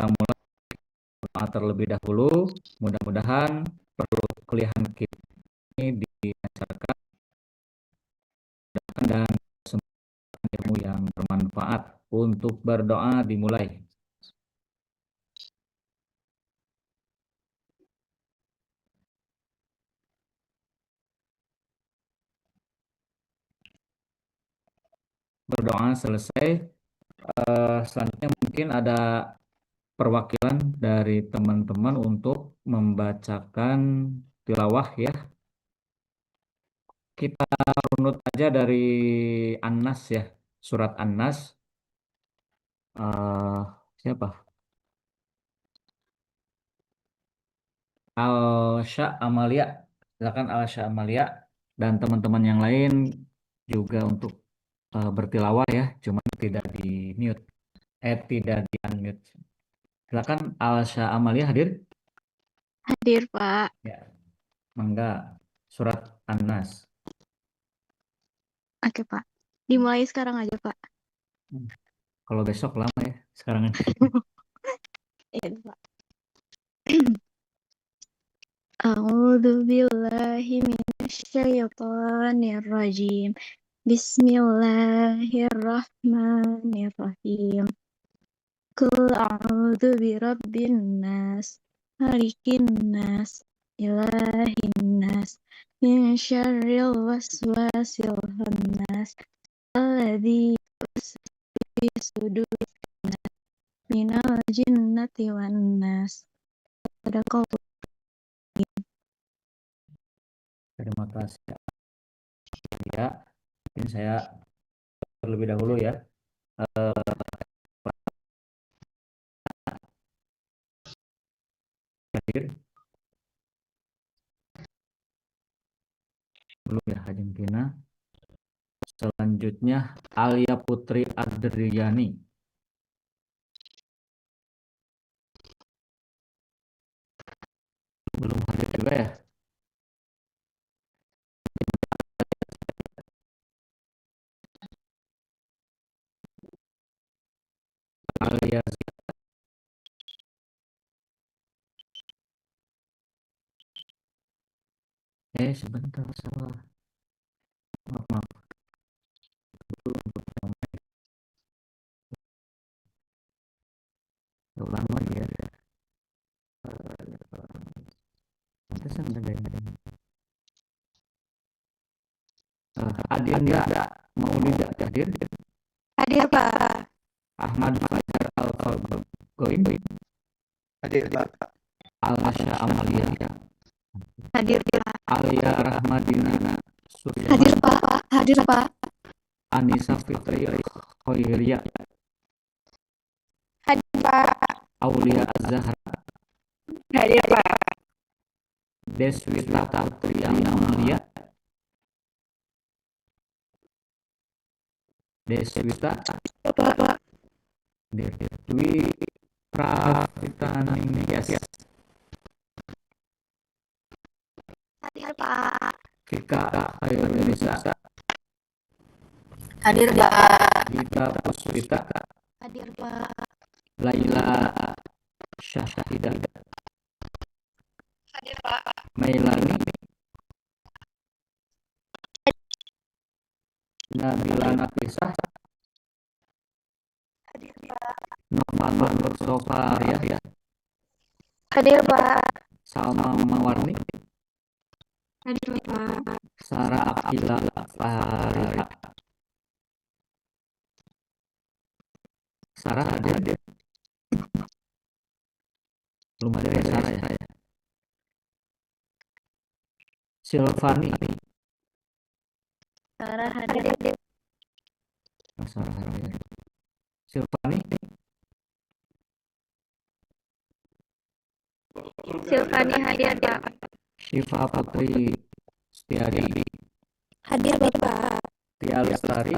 kita mulai doa terlebih dahulu. Mudah-mudahan perkuliahan kita ini dilancarkan dan semua ilmu yang bermanfaat. Untuk berdoa dimulai. Berdoa selesai. Selanjutnya mungkin ada perwakilan dari teman-teman untuk membacakan tilawah ya. Kita runut aja dari An-Nas ya, surat An-Nas. Siapa? Al-Sya Amalia. Silakan Al-Sya Amalia dan teman-teman yang lain juga untuk bertilawah ya, cuman tidak di mute, tidak di unmute. Silakan Al-Sya Amalia hadir. Hadir, Pak. Ya, mangga surat An-Nas. Oke, Pak. Dimulai sekarang aja, Pak. Kalau besok lama ya, sekarang aja. Iya, Pak. A'udzu billahi minasyaitonir rajim. Bismillahirrahmanirrahim. Qul a'udzu birabbin nas, malikin nas, ilahin nas, min syarril waswasil khannas, alladzi yuwaswisu fi sudurin nas, minal jinnati wan nas. Sadaqallahu. Terima kasih ya. Mungkin saya terlebih dahulu ya. Hadir belum ya Argentina. Selanjutnya Alia Putri Adriani. Belum hadir juga ya. Alia sebentar salah. Maaf. Ulang lagi ya. Pantesan ada yang Adia mau tidak hadir. Hadir, Pak. Ahmad Fajar Al-Goim. Hadir, Pak. Al-Asya Amalia. Hadir, Pak. Alia Rahmadina Hadir, Pak. Hadir, Pak. Anissa Fitri Khairia. Hadir, Pak. Aulia Azhar. Hadir, Pak. Deswita Putri Amalia. Deswita. Pak. Dwi Pravitaning yes. Hadir, Pak. Kika Indonesia. Hadir, Pak. Gita Puspita. Hadir, Pak. Laila Syahida. Hadir, Pak. Mailani. Nabila Nafisah. Hadir, Pak. Nova Nur Sofaria. Hadir, Pak. Salma Mawarni. Hadir, Pak. Sarah Akila Fahari. Sarah hadir. Belum hadir ya Sarah ya. Silvani. Sarah hadir. Sarah hadir. Silvani. Silvani hadir, Pak. Syifa Putri Setiadi. Hadir, Bapak. Tia Lestari.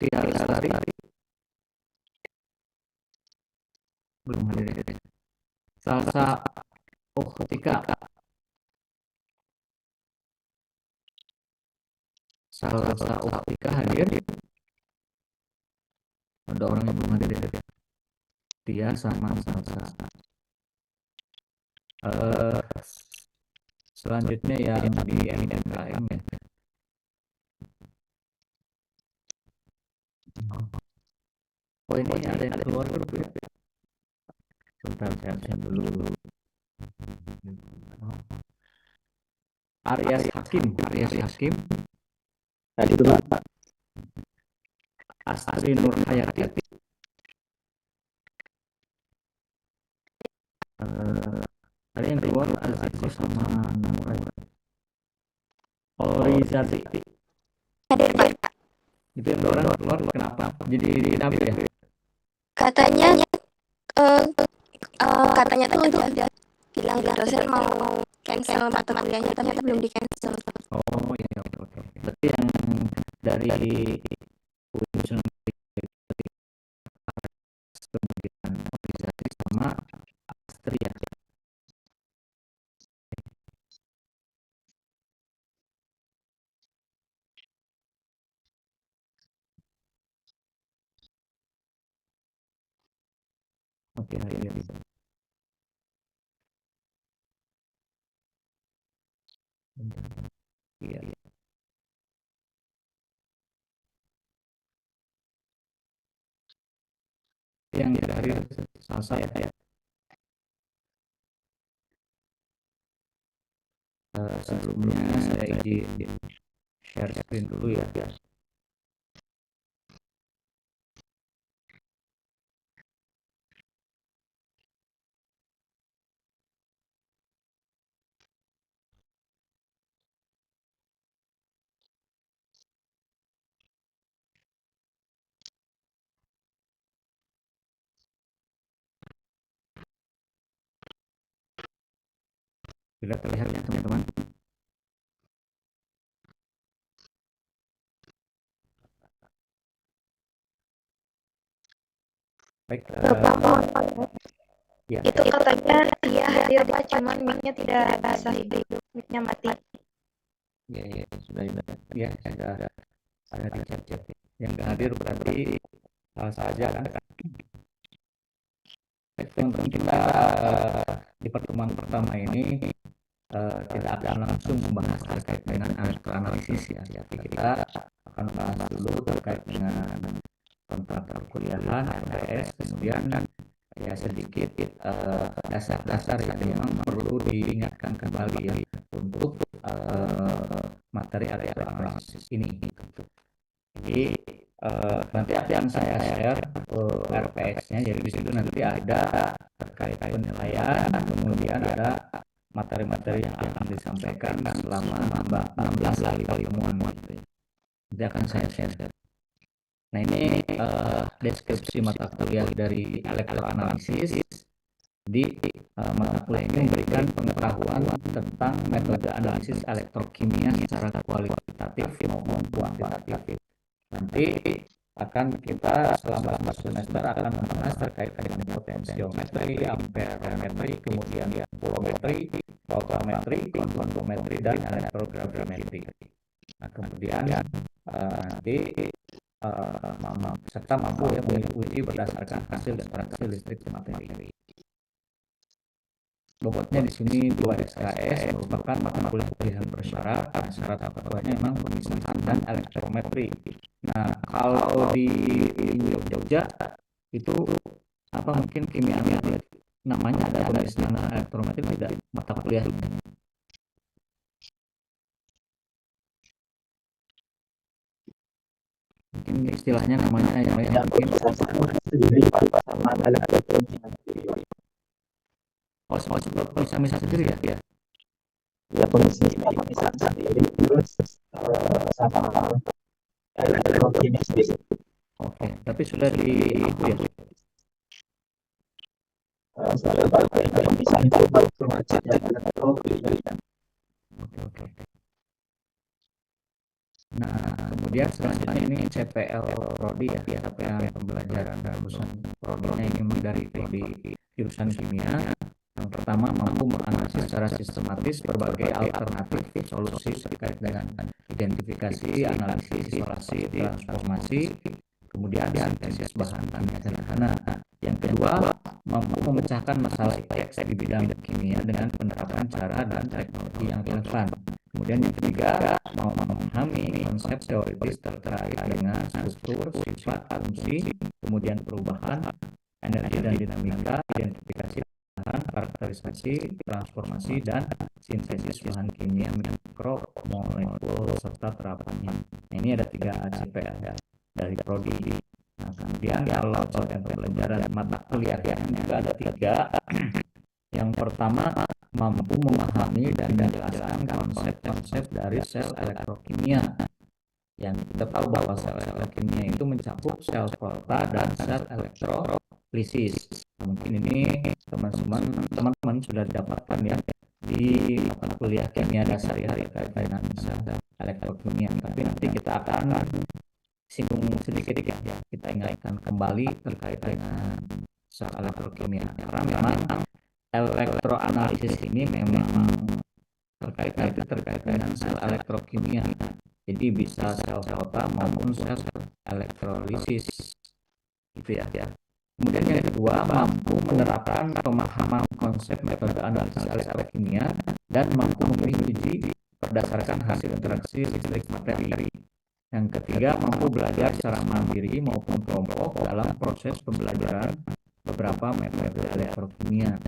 Tia Lestari. Belum hadir. Salsa Uktika. Salsa Uktika hadir. ada orang yang belum hadir ya. Tia sama Salsa. Selanjutnya yang di MKM ya. Oh ini ada yang keluar grup ya. Sebentar saya absen dulu. Aryas Hakim, Tadi itu Pak. Astri Nur Hayati, ada yang keluar Aziko sama Namurai. Orizati, Hadir Pak. itu yang orang keluar kenapa? Jadi nabi ya? Katanya tuh udah bilang ke dosen mau cancel mata kuliahnya, ternyata belum di cancel. Oh iya, oke. Berarti yang dari urusan kemudian Orizati sama Astri ya. Oke, hadir. Iya. Yang hadir Salsa ya. Sebelumnya saya izin share screen dulu ya. Sudah terlihat ya teman-teman. Baik, ya. Itu katanya dia hadir Pak, cuman mic-nya tidak bisa hidup, mic-nya mati. Ya, sudah ya, ada di chat. Yang nggak hadir berarti saja kan. Baik, teman-teman, kita di pertemuan pertama ini tidak akan langsung membahas terkait dengan elektroanalisis ya. Tapi kita akan bahas dulu terkait dengan kontrak perkuliahan, LPS, kemudian ya sedikit dasar-dasar yang memang perlu diingatkan kembali ya untuk materi elektroanalisis ini. Jadi nanti akan saya share RPS-nya, jadi di situ nanti ada terkait penilaian, kemudian ada materi-materi yang akan disampaikan selama 16 kali pertemuan gitu ya. Nanti akan saya share. Nah ini deskripsi mata kuliah dari elektroanalisis. Di mata kuliah ini memberikan pengetahuan tentang metode analisis elektrokimia secara kualitatif maupun kuantitatif. Nanti akan kita selama semester akan membahas terkait dengan potensiometri, amperometri, kemudian polometri, voltametri, konventometri, dan elektrogravimetri. Nah kemudian nanti serta mampu ya menguji berdasarkan hasil ekstraksi listrik materi. Bobotnya di sini 2 SKS merupakan mata kuliah pilihan bersyarat. Syarat keduanya memang pemisahan dan elektrometri. Nah kalau di Jogja itu apa mungkin kimia namanya ada pemisahan elektrometri tidak mata kuliah. Mungkin istilahnya namanya yang lain mungkin Sendiri Pak sama elektroniknya. oh bisa sendiri ya. Ya pemisahan sendiri terus sama elektroniknya sendiri. Oke, tapi sudah di itu ya. Soalnya kalau misalnya itu baru pengecatnya elektroniknya. Oke. Nah, kemudian selanjutnya ini CPL Prodi ya, capaian pembelajaran dan lulusan Prodinya ini dari Prodi jurusan kimia. Yang pertama, mampu menganalisis secara sistematis berbagai alternatif solusi terkait dengan identifikasi, analisis, isolasi, transformasi. Kemudian kemudian sintesis bahan kimia sederhana. Yang kedua, mampu memecahkan masalah IPTEX di bidang kimia dengan penerapan cara dan teknologi yang relevan. Kemudian yang ketiga, mau memahami konsep teoritis terkait dengan struktur, sifat, fungsi, kemudian perubahan, energi dan dinamika, identifikasi bahan, karakterisasi, transformasi, dan sintesis bahan kimia mikro, molekul, serta terapannya. Nah, ini ada 3 CPA ya, dari prodi. Nah, kemudian kalau contoh pembelajaran mata kuliahnya juga ada 3. Yang pertama, mampu memahami dan menjelaskan konsep-konsep dari sel elektrokimia. Yang kita tahu bahwa sel elektrokimia itu mencakup sel volta dan sel elektrolisis. Mungkin ini teman-teman sudah dapatkan ya di mata kuliah kimia dasar ya terkait dengan sel elektrokimia. Tapi nanti kita akan singgung sedikit ya, kita ingatkan kembali terkait dengan sel elektrokimia. Karena memang elektroanalisis ini memang terkait dengan sel elektrokimia. Jadi bisa sel volta maupun sel elektrolisis. Gitu ya. Kemudian yang kedua, mampu menerapkan pemahaman konsep metode analisis elektrokimia dan mampu memilih uji berdasarkan hasil interaksi listrik materi. Yang ketiga, mampu belajar secara mandiri maupun kelompok dalam proses pembelajaran beberapa metode elektrokimia.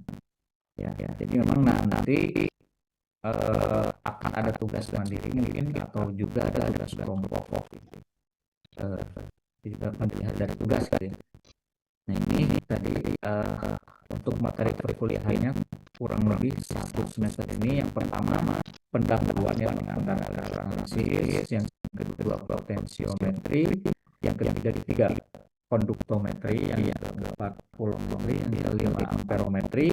Ya, jadi memang nanti akan ada tugas mandiri mungkin atau juga ada tugas kelompok. Juga melihat dari tugas gitu ya. Nah, ini tadi untuk materi perkuliahannya kurang lebih 1 semester ini. Yang pertama, pendahuluannya pengantar elektroanalisis, yang kedua potensiometri, yang ketiga konduktometri, yang keempat kulometri, yang kelima amperometri,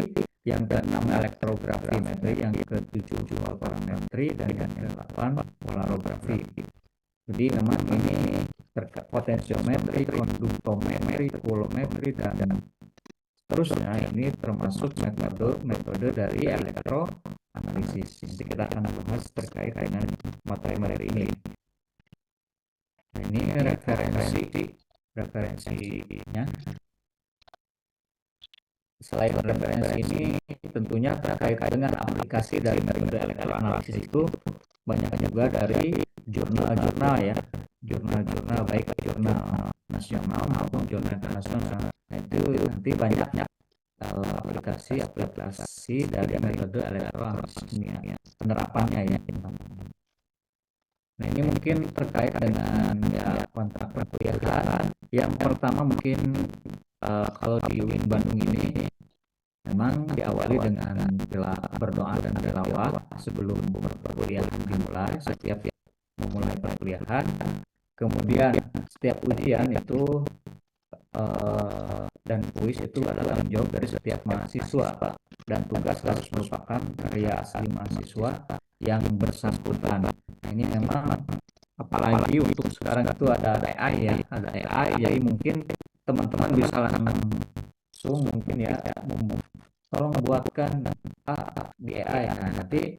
yang keenam elektrografimetri, yang ketujuh parametri, dan yang ke-8 polarografi. Jadi memang ini terkait potensiometri, konduktometri, kulometri, dan seterusnya ini termasuk metode dari elektroanalisis. Nanti kita akan bahas terkait dengan materi ini. Nah, ini referensinya. Selain referensi ini, tentunya terkait dengan aplikasi dari metode elektroanalisis itu banyak juga dari jurnal-jurnal ya, jurnal-jurnal baik jurnal nasional maupun jurnal internasional. Nah, itu nanti banyak aplikasi dari metode elektroanalisis kimia, penerapannya ya. Nah, ini mungkin terkait dengan ya kontrak perkuliahan. Yang pertama mungkin kalau di UIN Bandung ini memang diawali dengan berdoa dan tilawah sebelum perkuliahan dimulai. Setiap memulai perkuliahan, kemudian setiap ujian itu dan kuis itu adalah tanggung jawab dari setiap mahasiswa, dan tugas harus merupakan karya asli mahasiswa yang bersangkutan. Nah, ini memang apalagi untuk sekarang itu ada AI ya, jadi mungkin teman-teman bisa langsung mungkin ya tolong buatkan di AI. Nah, nanti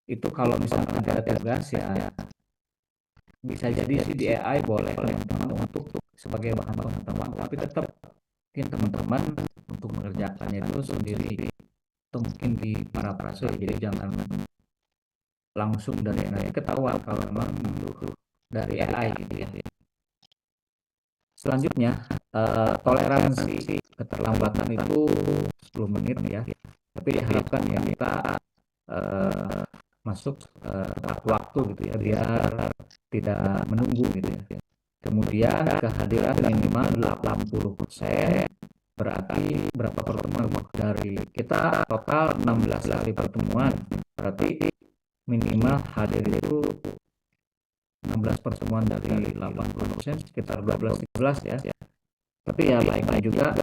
itu kalau misalkan ada tugas ya bisa jadi sih di AI boleh teman-teman untuk sebagai bahan pengetahuan, tapi tetap mungkin teman-teman untuk mengerjakannya itu sendiri atau mungkin di parafrase. Jadi jangan langsung dari AI, ketahuan kalau memang dari AI gitu ya. Selanjutnya toleransi keterlambatan itu 10 menit ya, tapi diharapkan ya kita masuk tepat waktu gitu ya, biar tidak menunggu gitu ya. Kemudian kehadiran minimal 80%, berarti berapa pertemuan dari kita total 16 kali pertemuan, berarti minimal hadir itu 16 pertemuan dari 80%, sekitar 12-13 ya. Tapi ya baiknya juga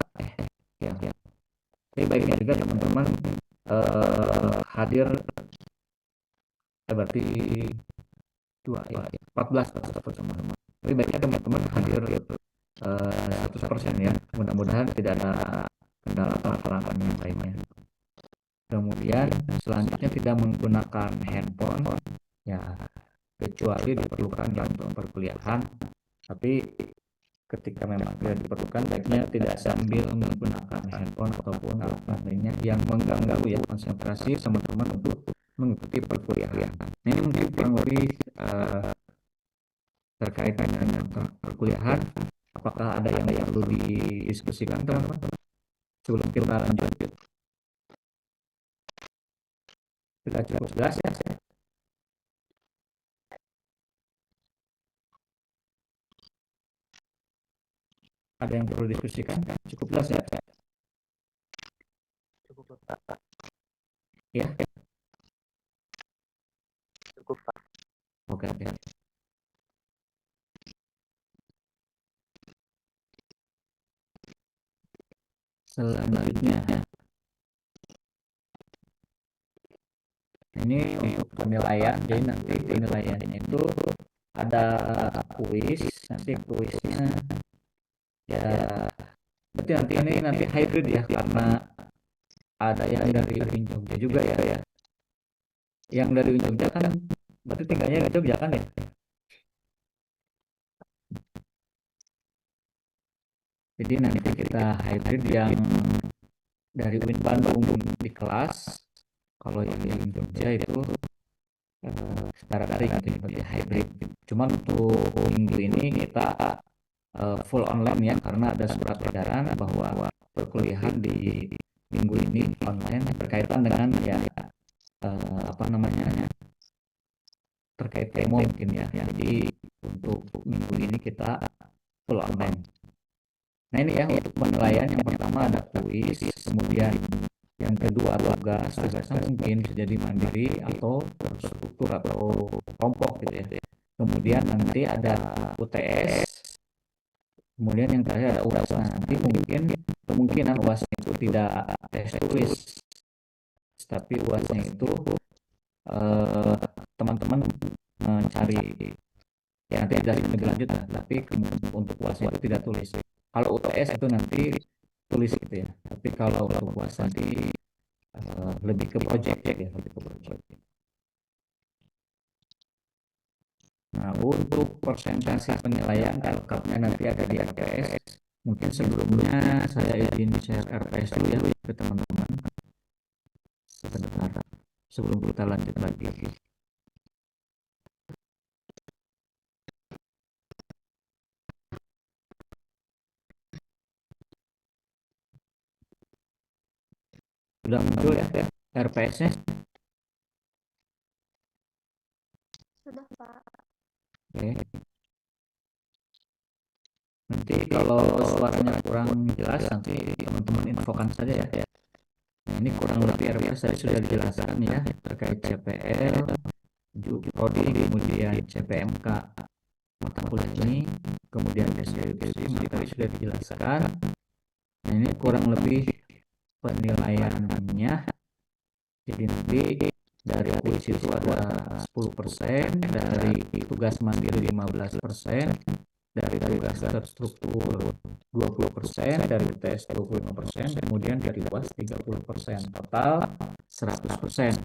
baiknya juga teman-teman hadir berarti 14 pertemuan. Tapi baiknya teman-teman hadir 100% ya. Mudah-mudahan tidak ada kendala halangan yang lainnya. Kemudian selanjutnya tidak menggunakan handphone ya, kecuali diperlukan untuk perkuliahan. Tapi ketika memang tidak diperlukan, baiknya tidak sambil menggunakan handphone ataupun alat lainnya yang mengganggu ya konsentrasi teman-teman untuk mengikuti perkuliahan. Nah, ini mungkin kurang lebih terkait dengan perkuliahan. Apakah ada yang perlu didiskusikan, teman-teman? Sebelum kita lanjut, sudah cukup jelas ya? Ada yang perlu diskusikan? Cukup jelas ya? Cukup Pak. Ya, Cukup Pak. oke. Selanjutnya, ini untuk penilaian. Jadi nanti penilaiannya itu ada kuis. Nanti kuisnya ya, berarti nanti hybrid ya, karena ada yang dari UIN Jogja juga ya. Yang dari UIN Jogja kan berarti tinggalnya di Jogja kan ya? Jadi nanti kita hybrid yang dari UIN Bandung di kelas. Kalau yang di UIN Jogja itu secara daring gitu ya, hybrid. Cuman untuk minggu ini kita full online ya, karena ada surat edaran bahwa perkuliahan di minggu ini online berkaitan dengan ya terkait demo mungkin ya. Jadi untuk minggu ini kita full online. Nah, ini ya untuk penilaian. Yang pertama ada kuis, kemudian yang kedua tugasnya mungkin bisa jadi mandiri atau terstruktur atau kelompok gitu ya. Kemudian nanti ada UTS, kemudian yang terakhir ada UAS. Nanti kemungkinan UASnya itu tidak tes tulis, tapi UASnya itu teman-teman mencari ya, nanti dari lebih lanjut lah. Tapi untuk UASnya itu tidak tulis. Kalau UTS itu nanti tulis gitu ya. Tapi kalau untuk UAS nanti lebih ke project ya, lebih ke project. Nah, untuk persentase penilaian lengkapnya nanti ada di RPS. Mungkin sebelumnya saya izin share RPS dulu ya ke teman-teman. Sebentar, sebelum kita lanjut lagi. Sudah muncul ya RPS-nya? Sudah Pak. Oke. Nanti kalau suaranya kurang jelas, nanti teman-teman infokan saja ya. Nah, ini kurang lebih RPS tadi sudah dijelaskan ya, terkait CPL, prodi, kemudian CPMK mata kuliah ini, kemudian deskripsi tadi sudah dijelaskan. Nah, ini kurang lebih penilaiannya. Jadi nanti dari kuis itu ada 10%, dari tugas mandiri 15%, dari tugas terstruktur 20%, dari UTS 25%, kemudian dari UAS 30%, total 100%.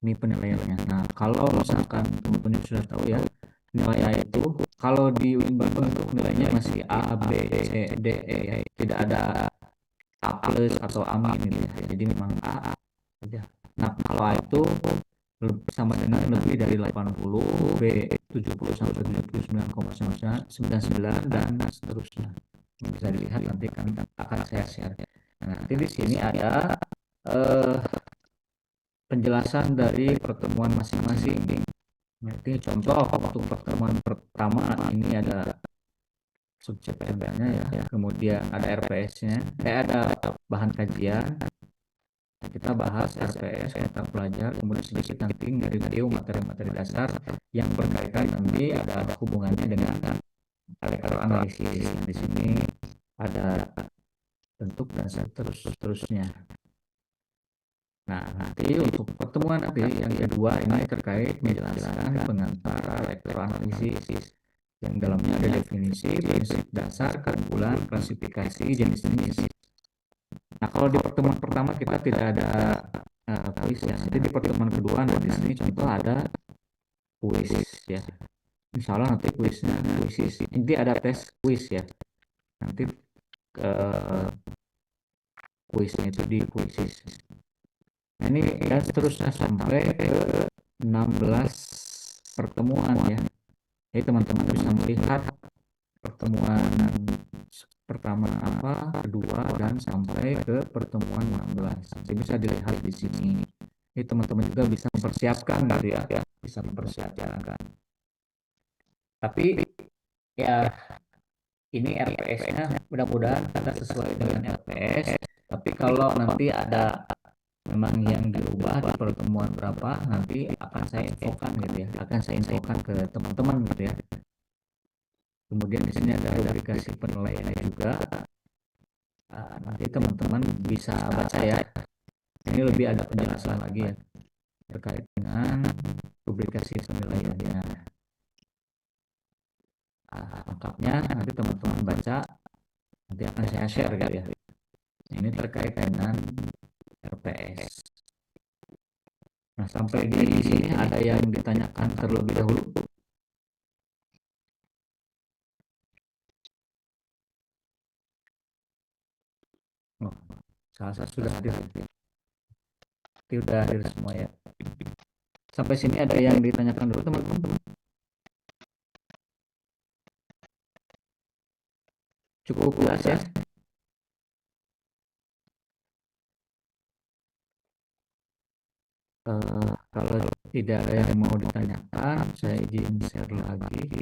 Ini penilaiannya. Nah, kalau misalkan teman-teman sudah tahu ya, nilai itu kalau di UIN Bandung itu nilainya masih A, B, C, D, E ya. Tidak ada A plus atau A minus ya. Jadi memang A saja. Nah, kalau A itu sama dengan lebih dari 80, B 70 sampai 79,99 dan seterusnya. Bisa dilihat nanti kan akan saya share. Nah, nanti di sini ada penjelasan dari pertemuan masing-masing. Nanti contoh waktu pertemuan pertama ini ada subjek nya ya, kemudian ada RPS-nya, ada bahan kajian. Kita bahas RPS, kita pelajar, kemudian sedikit nanti dari video materi-materi dasar yang berkaitan nanti ada hubungannya dengan elektroanalisis. Di sini ada bentuk dan seterusnya. Nah, nanti untuk pertemuan nanti yang kedua ini terkait menjelaskan pengantar elektroanalisis yang dalamnya ada definisi, prinsip dasar, keunggulan, klasifikasi, jenis-jenis. Nah, kalau di pertemuan pertama kita tidak ada kuis ya. Nanti di pertemuan kedua nanti di sini contoh ada kuis ya. Insya Allah nanti kuisnya nanti ada tes kuis ya. Nanti kuisnya itu di kuisis. Nah, ini ya seterusnya sampai ke 16 pertemuan ya. Jadi teman-teman bisa melihat pertemuan pertama apa, kedua, dan sampai ke pertemuan 16. Jadi bisa dilihat di sini. Jadi teman-teman juga bisa mempersiapkan gitu ya, bisa mempersiapkan. Tapi ya ini RPS-nya mudah-mudahan kita sesuai dengan RPS. Tapi kalau nanti ada memang yang dirubah di pertemuan berapa, nanti akan saya infokan gitu ya, akan saya infokan ke teman-teman gitu ya. Kemudian di sini ada aplikasi penilaian juga. Nanti teman-teman bisa baca ya. Ini lebih ada penjelasan lagi ya terkait dengan publikasi penilaiannya. Lengkapnya nanti teman-teman baca, nanti akan saya share gitu ya. Ini terkait dengan RPS. Nah, sampai di sini ada yang ditanyakan terlebih dahulu. Oh, saya sudah hadir. Sudah hadir semua ya. Sampai sini ada yang ditanyakan dulu teman-teman. Cukup jelas ya. Kalau tidak ada yang mau ditanyakan, saya izin share lagi.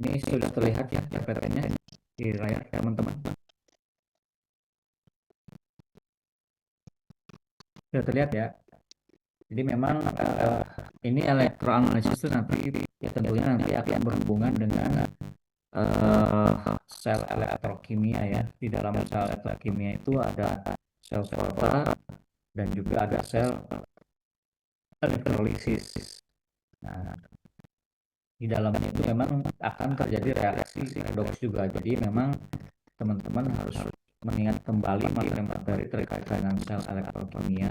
Ini sudah terlihat ya PPT-nya di layar teman-teman. Sudah terlihat ya. Jadi memang ini elektroanalisis itu nanti ya tentunya nanti akan berhubungan dengan sel elektrokimia ya. Di dalam sel elektrokimia itu ada sel sorter dan juga ada sel elektrolisis. Nah, di dalamnya itu memang akan terjadi reaksi redoks juga. Jadi memang teman-teman harus mengingat kembali materi-materi terkait dengan sel elektrokimia.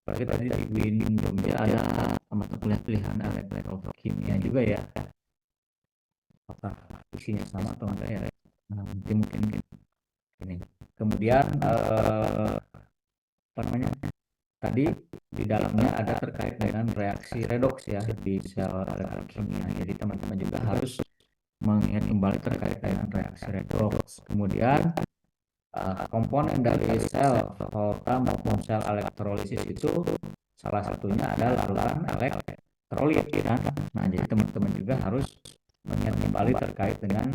Apalagi tadi di UIN Jogja ada mata kuliah pilihan elektrokimia juga ya. Apakah isinya sama atau enggak ya? Nah, nanti mungkin ini. Kemudian apa namanya? Tadi di dalamnya ada terkait dengan reaksi redoks ya di sel elektrokimia. Jadi teman-teman juga harus mengingat kembali terkait dengan reaksi redoks. Kemudian komponen dari sel volta maupun sel elektrolisis itu salah satunya adalah larutan elektrolit kan. Nah, jadi teman-teman juga harus mengingat kembali terkait dengan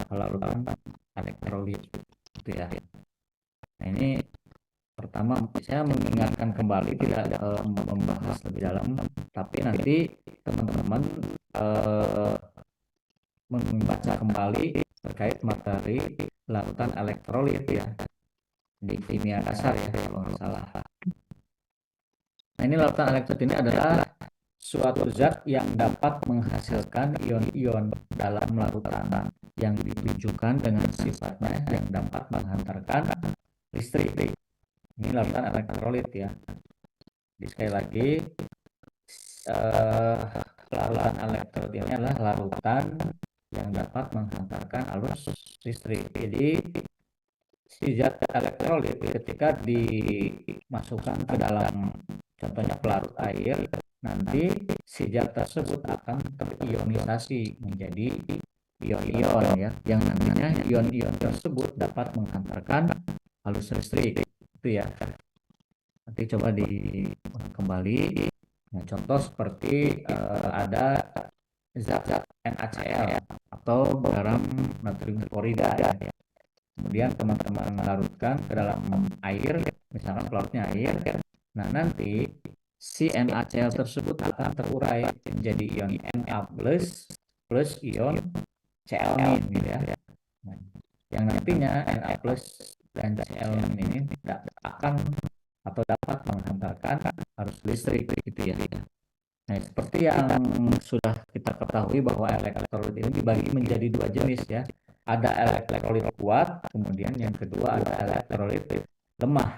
larutan elektrolit itu ya. Nah, ini pertama saya mengingatkan kembali, tidak membahas lebih dalam, tapi nanti teman-teman membaca kembali terkait materi larutan elektrolit ya di kimia dasar ya kalau nggak salah. Nah, ini larutan elektrolit ini adalah suatu zat yang dapat menghasilkan ion-ion dalam larutan yang ditunjukkan dengan sifatnya yang dapat menghantarkan listrik. Ini larutan elektrolit ya. Jadi sekali lagi larutan elektrolit ini adalah larutan yang dapat menghantarkan arus listrik. Jadi si zat elektrolit ketika dimasukkan ke dalam contohnya pelarut air, nanti si zat tersebut akan terionisasi menjadi ion-ion ya, yang nantinya ion-ion tersebut dapat menghantarkan arus listrik itu ya. Nanti coba diulang kembali. Nah, contoh seperti ada zat NaCl atau garam natrium klorida ya. Kemudian teman-teman larutkan ke dalam air, misalkan pelarutnya air. Nah, nanti si NaCl tersebut akan terurai menjadi ion Na plus ion Cl- gitu ya. Nah, yang nantinya Na plus dan Cl- ini tidak akan atau dapat menghantarkan arus listrik gitu ya. Nah, seperti yang sudah kita ketahui bahwa elektrolit ini dibagi menjadi dua jenis ya. Ada elektrolit kuat, kemudian yang kedua ada elektrolit lemah.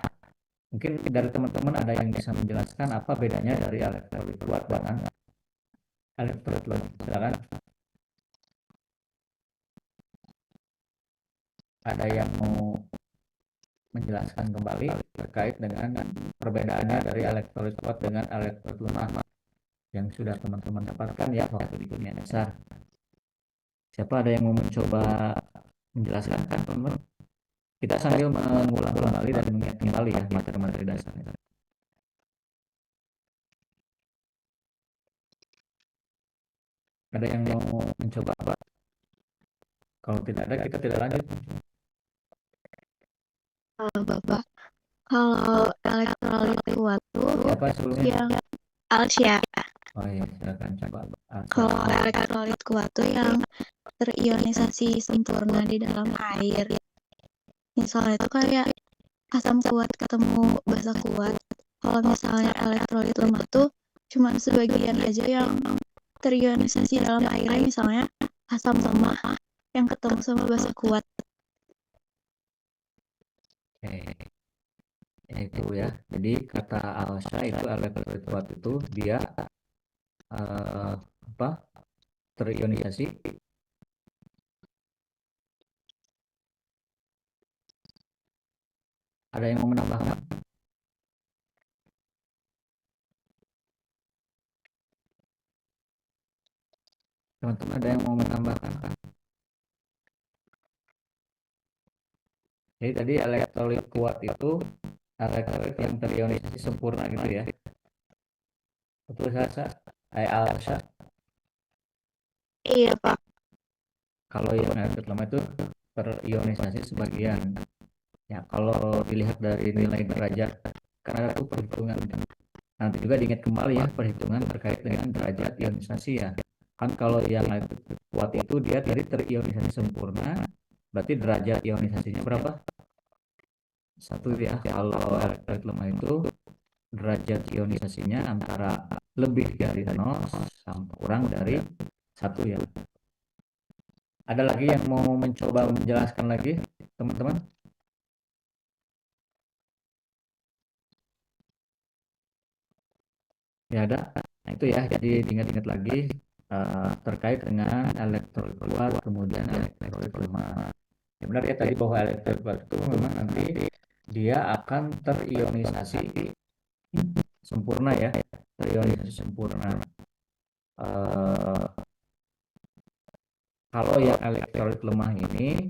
Mungkin dari teman-teman ada yang bisa menjelaskan apa bedanya dari elektrolit kuat dengan elektrolit lemah. Silakan. Ada yang mau menjelaskan kembali terkait dengan perbedaannya dari elektrolit kuat dengan elektrolit lemah yang sudah teman-teman dapatkan ya waktu di kimia dasar. Siapa ada yang mau mencoba menjelaskan kan teman-teman? Kita sambil mengulang kembali dan mengingat kembali ya materi-materi dasar. Ada yang mau mencoba apa? Kalau tidak ada kita tidak lanjut. Bapak, kalau elektrolit kuat tuh Siapa sebelumnya? yang Alsya. Oh iya, silakan coba. Kalau elektrolit kuat tuh yang terionisasi sempurna di dalam air. Misalnya itu kayak asam kuat ketemu basa kuat. Kalau misalnya elektrolit lemah tuh cuma sebagian aja yang terionisasi dalam airnya, misalnya asam lemah yang ketemu sama basa kuat. Oke. Ya, itu ya. Jadi kata Alsa itu elektrolit kuat itu dia apa? Terionisasi. Ada yang mau menambahkan? Teman-teman ada yang mau menambahkan? Jadi tadi elektrolit kuat itu elektrolit yang terionisasi sempurna gitu ya. Betul Sasa? Alsa. Iya, Pak. Kalau yang elektrolit lemah itu terionisasi sebagian. Ya, kalau dilihat dari nilai derajat, karena itu perhitungan. Nanti juga diingat kembali ya perhitungan terkait dengan derajat ionisasi ya. Kan kalau yang kuat itu dia tadi terionisasi sempurna, berarti derajat ionisasinya berapa? 1 ya. Kalau elektrolit lemah itu derajat ionisasinya antara lebih dari 0 sampai kurang dari 1 ya. Ada lagi yang mau mencoba menjelaskan lagi, teman-teman? Ya ada. Nah, itu ya. Jadi diingat-ingat lagi terkait dengan elektrolit kuat kemudian elektrolit lemah. Ya benar ya tadi bahwa elektrolit kuat itu memang nanti dia akan terionisasi sempurna ya, terionisasi sempurna. Kalau yang elektrolit lemah ini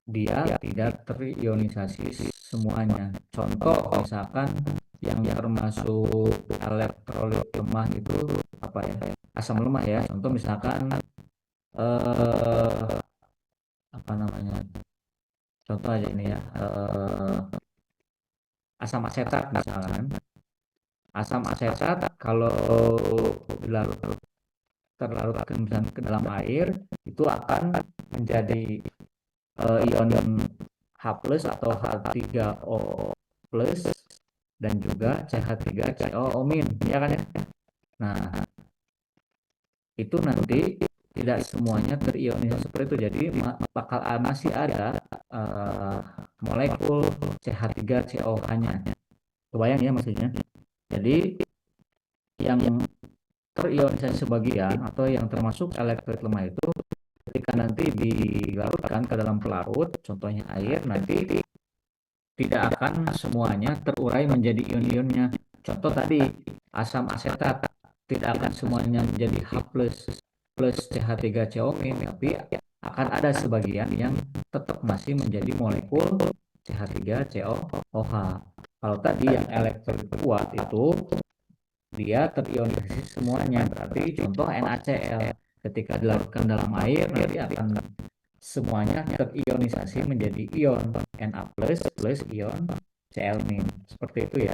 dia tidak terionisasi semuanya. Contoh misalkan yang termasuk elektrolit lemah itu apa ya? Asam lemah ya. Contoh misalkan apa namanya? Contoh aja ini ya. Asam asetat misalkan. Asam asetat kalau terlarut ke dalam air itu akan menjadi ion H+ atau H3O+ dan juga CH3COO- ya kan ya. Nah, itu nanti tidak semuanya terionisasi seperti itu. Jadi bakal masih ada molekul CH3COH-nya. Kebayang ya maksudnya. Jadi yang terionisasi sebagian atau yang termasuk elektrolit lemah itu ketika nanti dilarutkan ke dalam pelarut, contohnya air, nanti tidak akan semuanya terurai menjadi ion-ionnya. Contoh tadi asam asetat tidak akan semuanya menjadi H+ plus CH3COO-, tapi akan ada sebagian yang tetap masih menjadi molekul CH3COOH. Kalau tadi yang elektrolit kuat itu dia terionisasi semuanya, berarti contoh NaCl ketika dilarutkan dalam air nanti akan semuanya terionisasi menjadi ion Na+ plus ion Cl-. Seperti itu ya.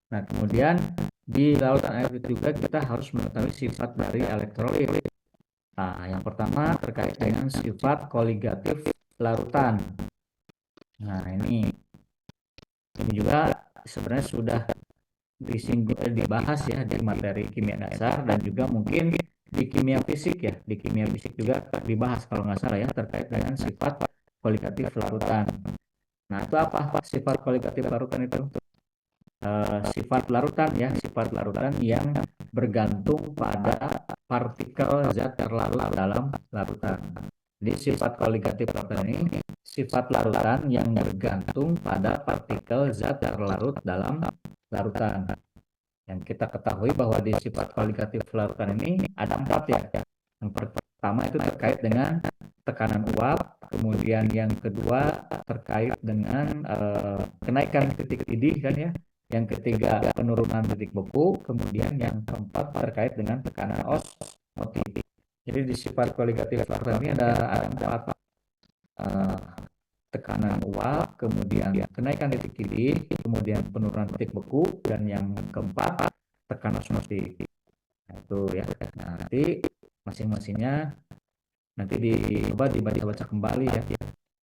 Nah, kemudian di larutan air itu juga kita harus mengetahui sifat dari elektrolit. Nah, yang pertama terkait dengan sifat koligatif larutan. Nah, ini juga sebenarnya sudah dibahas ya di materi kimia dasar dan juga mungkin di kimia fisik ya. Di kimia fisik juga dibahas kalau nggak salah ya terkait dengan sifat koligatif larutan. Nah, itu apa sifat koligatif larutan itu? Sifat larutan ya, sifat larutan yang bergantung pada partikel zat terlarut dalam larutan. Jadi sifat koligatif larutan ini sifat larutan yang bergantung pada partikel zat terlarut dalam larutan. Yang kita ketahui bahwa di sifat koligatif larutan ini ada 4 ya. Yang pertama itu terkait dengan tekanan uap, kemudian yang kedua terkait dengan kenaikan titik didih kan ya. Yang ketiga penurunan titik beku, kemudian yang keempat terkait dengan tekanan osmotik. Jadi di sifat koligatif larutan ini ada 4 tekanan uap, kemudian kenaikan titik didih, kemudian penurunan titik beku, dan yang keempat tekanan osmotik. Nah, itu ya. Nah, nanti masing-masingnya nanti dicoba dibaca-baca kembali ya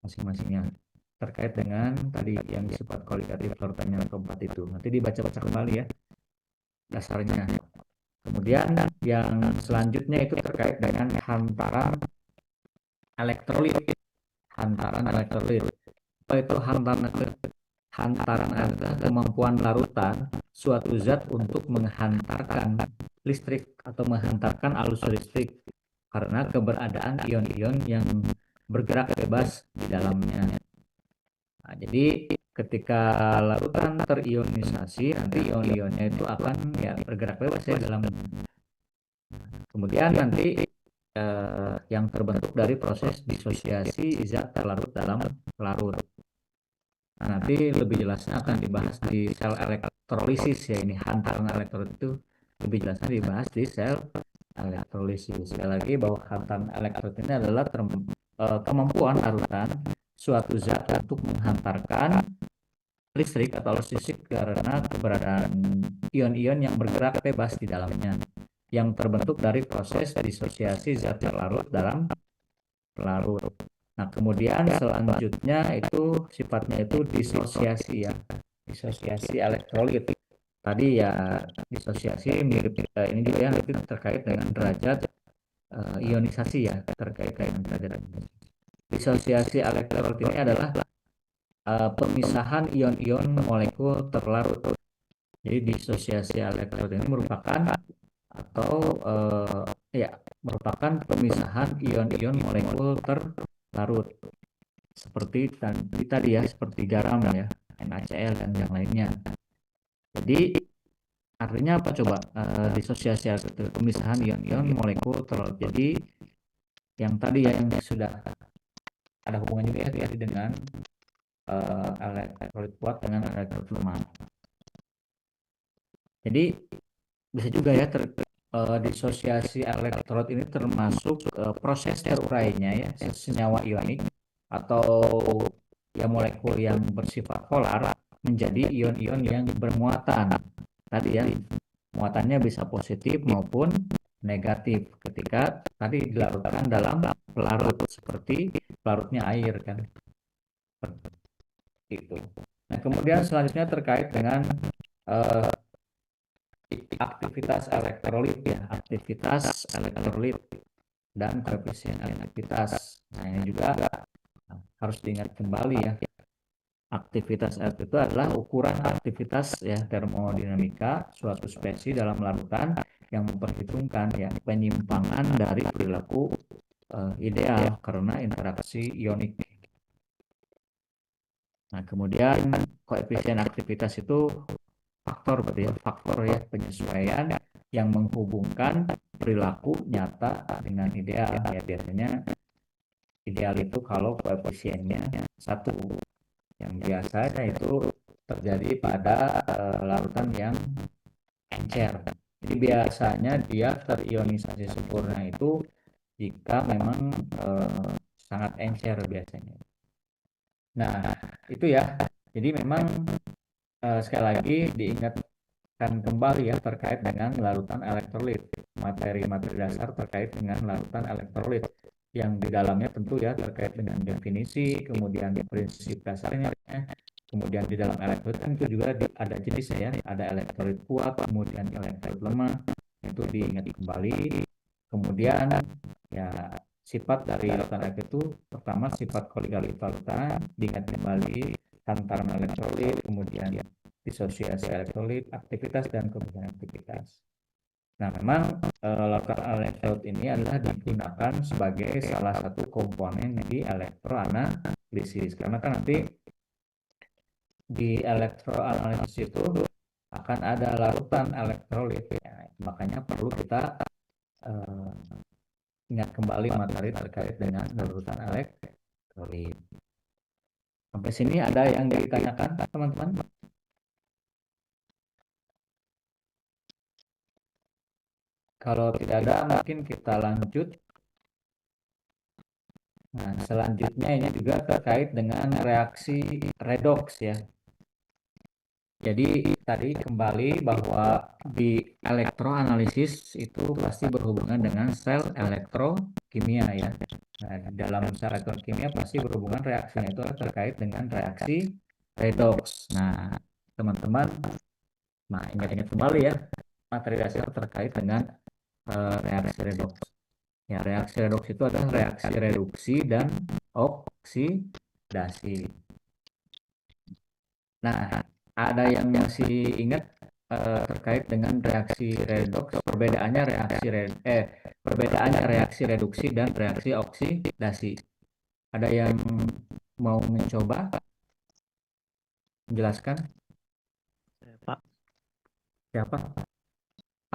masing-masingnya terkait dengan tadi yang sifat koligatif larutan yang keempat itu. Nanti dibaca-baca kembali ya dasarnya. Kemudian yang selanjutnya itu terkait dengan hantaran elektrolit. Hantaran elektrolit. Apa itu hantaran elektrolit? Hantaran adalah kemampuan larutan suatu zat untuk menghantarkan listrik atau menghantarkan arus listrik karena keberadaan ion-ion yang bergerak bebas di dalamnya. Nah, jadi ketika larutan terionisasi, nanti ion-ionnya itu akan ya bergerak bebas ya dalam. Kemudian nanti yang terbentuk dari proses disosiasi zat terlarut dalam larut. Nah, nanti lebih jelasnya akan dibahas di sel elektrolisis ya, ini hantaran elektrolit itu lebih jelasnya dibahas di sel elektrolisis. Sekali lagi bahwa hantaran elektrolit ini adalah kemampuan larutan suatu zat untuk menghantarkan listrik atau arus listrik karena keberadaan ion-ion yang bergerak bebas di dalamnya yang terbentuk dari proses disosiasi zat terlarut dalam larut. Nah, kemudian selanjutnya itu sifatnya itu disosiasi ya. Disosiasi elektrolit. Tadi ya disosiasi mirip ini juga ya nanti terkait dengan derajat ionisasi ya, terkait dengan derajat ionisasi. Disosiasi elektrolit ini adalah pemisahan ion-ion molekul terlarut. Jadi disosiasi elektrolit ini merupakan atau merupakan pemisahan ion-ion molekul terlarut seperti tadi ya, seperti garam ya, NaCl dan yang lainnya. Jadi artinya apa coba? Disosiasi elektrolit, pemisahan ion-ion molekul terlarut. Jadi yang tadi ya yang sudah ada hubungan juga ya dengan elektrolit kuat dengan elektrolit lemah. Jadi bisa juga ya disosiasi elektrolit ini termasuk proses terurainya ya senyawa ionik atau ya molekul yang bersifat polar menjadi ion-ion yang bermuatan. Tadi ya muatannya bisa positif maupun negatif ketika tadi dilarutkan dalam pelarut seperti pelarutnya air kan. Itu. Nah, kemudian selanjutnya terkait dengan aktivitas elektrolit ya, aktivitas elektrolit dan koefisien aktivitas. Nah, ini juga harus diingat kembali ya. Aktivitas elektrolit itu adalah ukuran aktivitas ya termodinamika suatu spesies dalam larutan yang memperhitungkan ya penyimpangan dari perilaku ideal karena interaksi ionik. Nah, kemudian koefisien aktivitas itu faktor berarti ya, faktor ya penyesuaian yang menghubungkan perilaku nyata dengan ideal ya. Biasanya ideal itu kalau koefisiennya 1, yang biasanya itu terjadi pada larutan yang encer. Jadi biasanya dia terionisasi sempurna itu jika memang sangat encer biasanya. Nah, itu ya. Jadi memang sekali lagi diingat kembali ya terkait dengan larutan elektrolit, materi-materi dasar terkait dengan larutan elektrolit yang di dalamnya tentu ya terkait dengan definisi, kemudian prinsip dasarnya, kemudian di dalam elektrolit kan itu juga ada jenisnya ya, ada elektrolit kuat, kemudian elektrolit lemah, itu diingat kembali. Kemudian ya sifat dari larutan elektrolit itu pertama sifat koligali larutan diingat kembali, hantaran elektrolit, kemudian disosiasi elektrolit, aktivitas dan kemudian aktivitas. Nah, memang larutan elektrolit ini adalah digunakan sebagai salah satu komponen di elektroanalisis. Karena kan nanti di elektroanalisis itu akan ada larutan elektrolit. Ya, makanya perlu kita ingat kembali materi terkait dengan larutan elektrolit. Sampai sini ada yang ditanyakan, teman-teman? Kalau tidak ada, mungkin kita lanjut. Nah, selanjutnya ini juga terkait dengan reaksi redoks ya. Jadi tadi kembali bahwa di elektroanalisis itu pasti berhubungan dengan sel elektrokimia ya. Nah, di dalam sel elektrokimia pasti berhubungan reaksinya itu terkait dengan reaksi redoks. Nah, teman-teman, ingat-ingat kembali ya materi dasar terkait dengan reaksi redoks. Ya, reaksi redoks itu adalah reaksi reduksi dan oksidasi. Nah, ada yang masih ingat terkait dengan reaksi redoks, perbedaannya reaksi reduksi dan reaksi oksidasi. Ada yang mau mencoba menjelaskan? Pak. Siapa?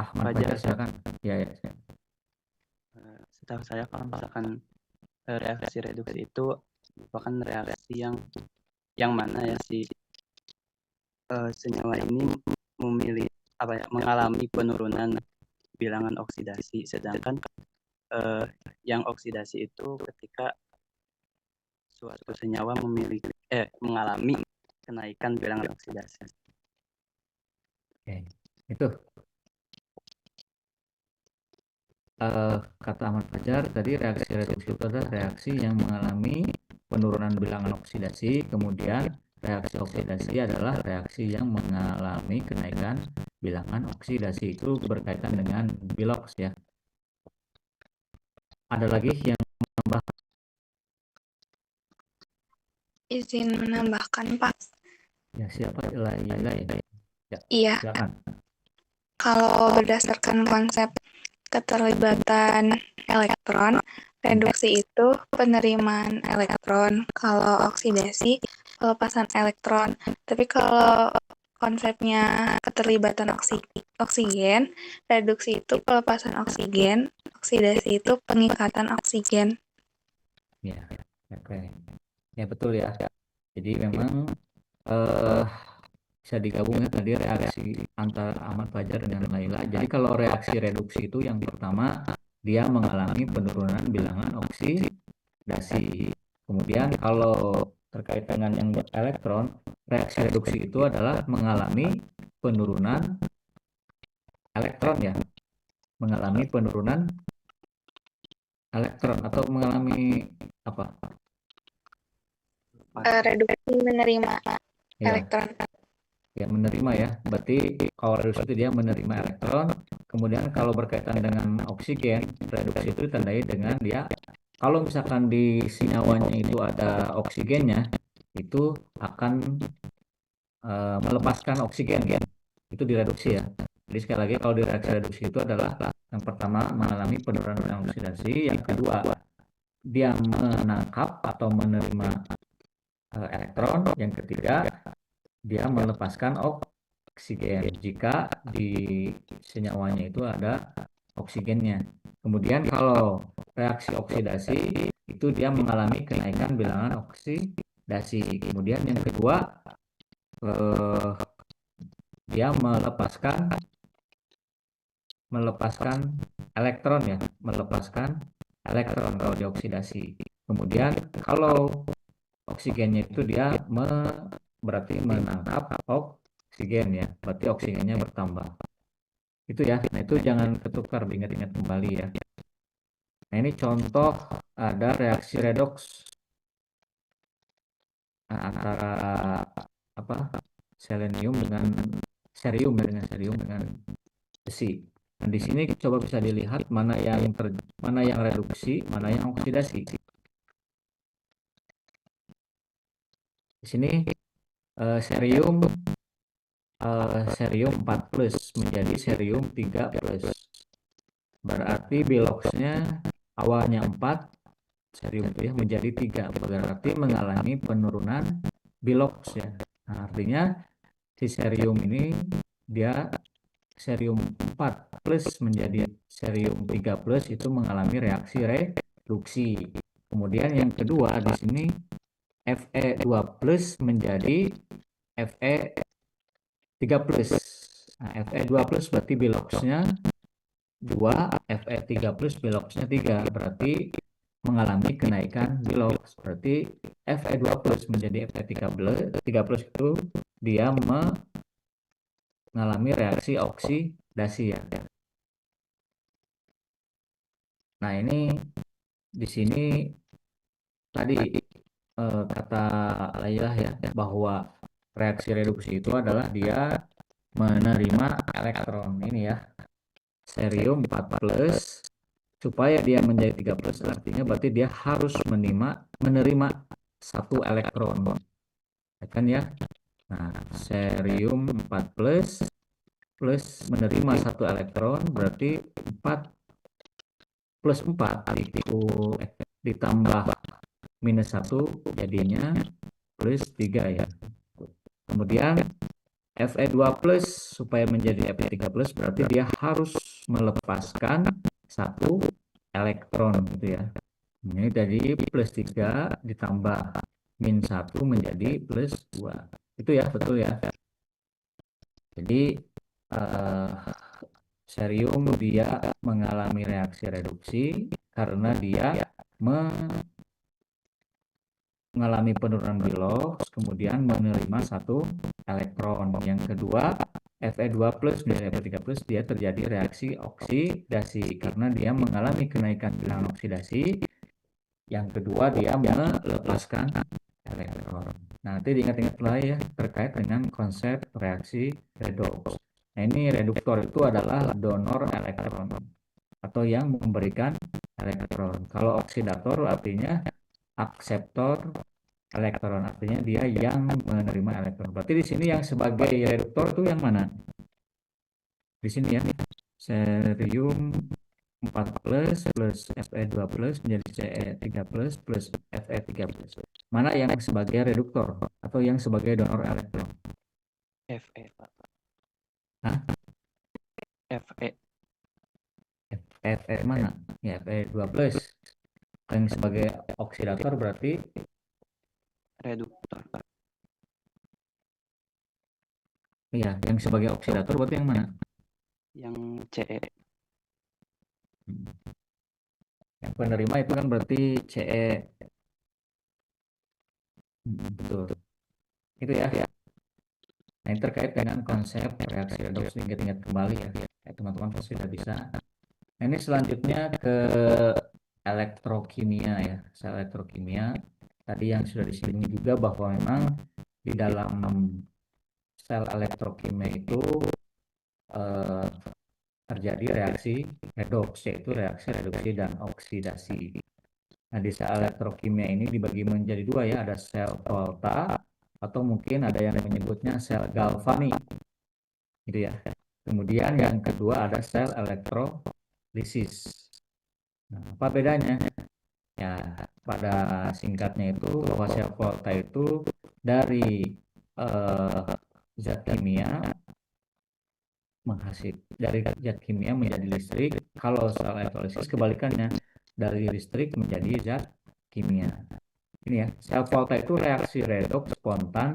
Ahmad Fajar, Fajar, silakan. Ya. Setahu saya kalau misalkan reaksi reduksi itu merupakan reaksi yang mana ya si senyawa ini mengalami penurunan bilangan oksidasi, sedangkan yang oksidasi itu ketika suatu senyawa mengalami kenaikan bilangan oksidasi. Oke, itu kata Ahmad Fajar tadi reaksi reduksi itu adalah reaksi yang mengalami penurunan bilangan oksidasi, kemudian reaksi oksidasi adalah reaksi yang mengalami kenaikan bilangan oksidasi, itu berkaitan dengan biloks ya. Ada lagi yang menambah? Izin menambahkan, Pak. Ya, siapa? Ilai. Ya, Iya, silakan. kalau berdasarkan konsep keterlibatan elektron, reduksi itu penerimaan elektron, kalau oksidasi pelepasan elektron. Tapi kalau konsepnya keterlibatan oksigen, reduksi itu pelepasan oksigen, oksidasi itu pengikatan oksigen. Ya, oke. Ya betul ya. Jadi memang bisa digabung ya tadi reaksi antara Ahmad Fajar dengan Laila. Jadi kalau reaksi reduksi itu yang pertama dia mengalami penurunan bilangan oksidasi. Kemudian kalau terkait dengan yang elektron, reaksi reduksi itu adalah mengalami penurunan elektron ya. Mengalami penurunan elektron atau mengalami apa? Reduksi menerima Ya. elektron. Ya, menerima ya. Berarti kalau reduksi itu dia menerima elektron. Kemudian kalau berkaitan dengan oksigen, reduksi itu ditandai dengan dia kalau misalkan di senyawanya itu ada oksigennya, itu akan melepaskan oksigen ya. Itu direduksi ya. Jadi sekali lagi kalau di reaksi reduksi itu adalah yang pertama mengalami penurunan oksidasi, yang kedua dia menangkap atau menerima elektron, yang ketiga dia melepaskan oksigen jika di senyawanya itu ada oksigennya. Kemudian kalau reaksi oksidasi itu dia mengalami kenaikan bilangan oksidasi. Kemudian yang kedua dia melepaskan elektron ya, melepaskan elektron kalau dioksidasi. Kemudian kalau oksigennya itu dia berarti menangkap oksigen ya, berarti oksigennya bertambah. Itu ya. Nah, itu jangan ketukar, ingat-ingat kembali ya. Nah, ini contoh ada reaksi redoks. Nah, antara apa? Selenium dengan cerium ya, dengan cerium dengan besi. Nah, di sini coba bisa dilihat mana yang reduksi, mana yang oksidasi. Di sini cerium 4+ menjadi cerium 3+. Berarti biloxnya awalnya 4 cerium itu ya menjadi 3. Berarti mengalami penurunan bilox ya. Nah, artinya si cerium ini dia cerium 4+ menjadi cerium 3+ itu mengalami reaksi reduksi. Kemudian yang kedua di sini Fe2+ menjadi Fe3+. Nah, Fe2+ berarti biloxnya 2, Fe3+ biloxnya 3. Berarti mengalami kenaikan bilox. Berarti Fe2+ menjadi Fe3+ itu dia mengalami reaksi oksidasi ya. Nah, ini di sini tadi kata Laylah ya bahwa reaksi reduksi itu adalah dia menerima elektron ini ya. Cerium 4+ supaya dia menjadi 3+, artinya berarti dia harus menerima 1 elektron. Ya kan ya? Nah, cerium 4+ plus menerima 1 elektron berarti 4 plus 4 ditambah minus 1 jadinya plus 3 ya. Kemudian Fe2+ supaya menjadi Fe3+ berarti dia harus melepaskan 1 elektron gitu ya. Ini tadi plus 3 ditambah min 1 menjadi plus 2. Itu ya, betul ya. Jadi cerium dia mengalami reaksi reduksi karena dia mengalami penurunan bilox, kemudian menerima 1 elektron. Yang kedua, Fe2+ menjadi Fe3+ dia terjadi reaksi oksidasi karena dia mengalami kenaikan bilangan oksidasi. Yang kedua, dia melepaskan elektron. Nah, nanti diingat-ingat lagi ya terkait dengan konsep reaksi redoks. Nah, ini reduktor itu adalah donor elektron atau yang memberikan elektron. Kalau oksidator artinya akseptor elektron, artinya dia yang menerima elektron. Berarti di sini yang sebagai reduktor itu yang mana? Di sini ya, cerium 4+ plus Fe2+ menjadi Ce3+ plus Fe3+. Mana yang sebagai reduktor atau yang sebagai donor elektron? Fe, Pak. Hah? Fe. Fe mana? Ya, Fe2+. Yang sebagai oksidator berarti Reduktor, Pak. iya, yang sebagai oksidator berarti yang mana? Yang Ce. Yang penerima itu kan berarti Ce. Betul. Itu ya. Nah, ini terkait dengan konsep reaksi redoks, ingat-ingat kembali ya. Teman-teman pasti sudah bisa. Nah, ini selanjutnya ke elektrokimia ya. Sel elektrokimia. Tadi yang sudah disinggung juga bahwa memang di dalam sel elektrokimia itu terjadi reaksi redoks, yaitu reaksi reduksi dan oksidasi. Nah, di sel elektrokimia ini dibagi menjadi 2 ya, ada sel Volta atau mungkin ada yang menyebutnya sel Galvani. Gitu ya. Kemudian yang kedua ada sel elektrolisis. Nah, apa bedanya? Ya, pada singkatnya itu bahwa sel Volta itu dari zat kimia dari zat kimia menjadi listrik. Kalau sel elektrolisis kebalikannya, dari listrik menjadi zat kimia. Ini ya, sel Volta itu reaksi redoks spontan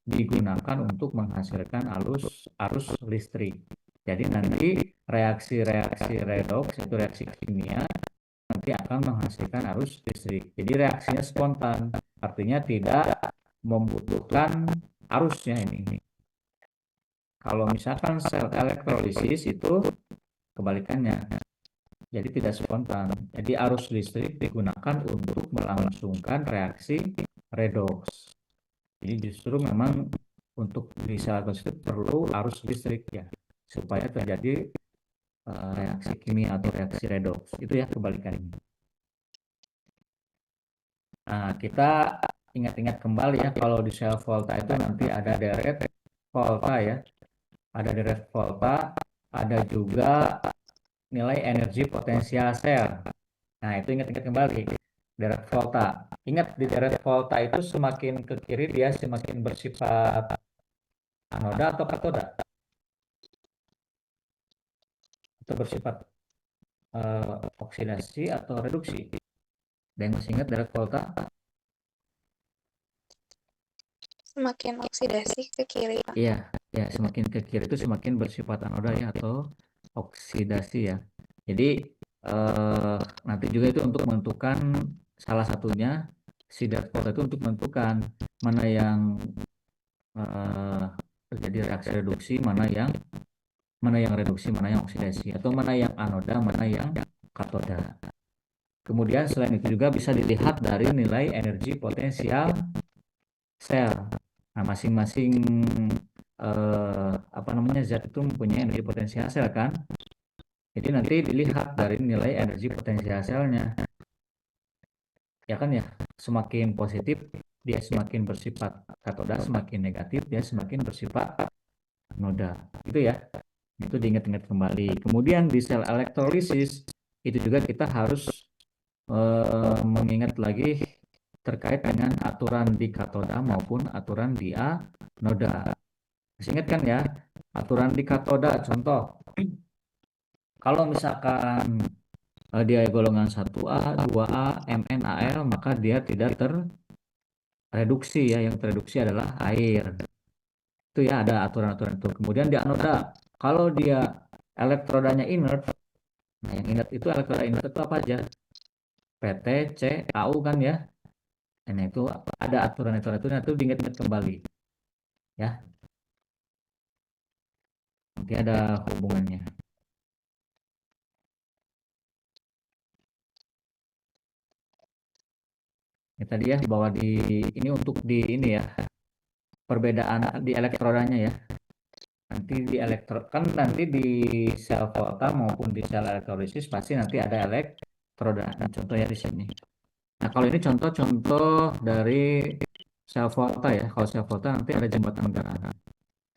digunakan untuk menghasilkan arus listrik. Jadi nanti reaksi-reaksi redoks itu reaksi kimia nanti akan menghasilkan arus listrik. Jadi reaksinya spontan, artinya tidak membutuhkan arusnya ini. Kalau misalkan sel elektrolisis itu kebalikannya. Jadi tidak spontan. Jadi arus listrik digunakan untuk melangsungkan reaksi redoks. Jadi justru memang untuk di sel elektrolisis perlu arus listrik ya, supaya terjadi reaksi kimia atau reaksi redoks. Itu ya kebalikannya. Nah, kita ingat-ingat kembali ya, kalau di sel volta itu nanti ada deret volta ya. Ada deret volta, ada juga nilai energi potensial sel. Nah, itu ingat-ingat kembali. Deret volta. Ingat, di deret volta itu semakin ke kiri dia semakin bersifat anoda atau katoda? Atau bersifat oksidasi atau reduksi? Dan masih ingat deret volta? Semakin oksidasi ke kiri, Pak. Iya, ya semakin ke kiri itu semakin bersifat anoda ya atau oksidasi ya. Jadi nanti juga itu untuk menentukan salah satunya si deret volta itu untuk menentukan mana yang terjadi reaksi reduksi, mana yang reduksi, mana yang oksidasi, atau mana yang anoda, mana yang katoda. Kemudian selain itu juga bisa dilihat dari nilai energi potensial sel. Nah, masing-masing zat itu mempunyai energi potensial sel kan. Jadi nanti dilihat dari nilai energi potensial selnya. Ya kan ya, semakin positif dia semakin bersifat katoda, semakin negatif dia semakin bersifat anoda. Itu ya. Itu diingat-ingat kembali. Kemudian di sel elektrolisis itu juga kita harus mengingat lagi terkait dengan aturan di katoda maupun aturan di anoda. Masih ingat kan ya, aturan di katoda contoh. Kalau misalkan dia golongan 1A, 2A, Mn, Al, maka dia tidak terreduksi ya, yang terreduksi adalah air. Itu ya ada aturan-aturan itu. Kemudian di anoda, kalau dia elektrodanya inert, nah yang inert itu elektroda inert itu apa aja? PT, C, AU kan ya. Nah itu ada aturan-aturan itu diingat-ingat kembali ya. Nanti ada hubungannya. Ya, tadi ya bahwa di ini untuk di ini ya perbedaan di elektrodanya ya. Nanti di nanti di sel volta maupun di sel elektrolisis pasti nanti ada elektroda. Nah, contohnya di sini. Nah, kalau ini contoh-contoh dari sel volta ya. Kalau sel volta nanti ada jembatan garam.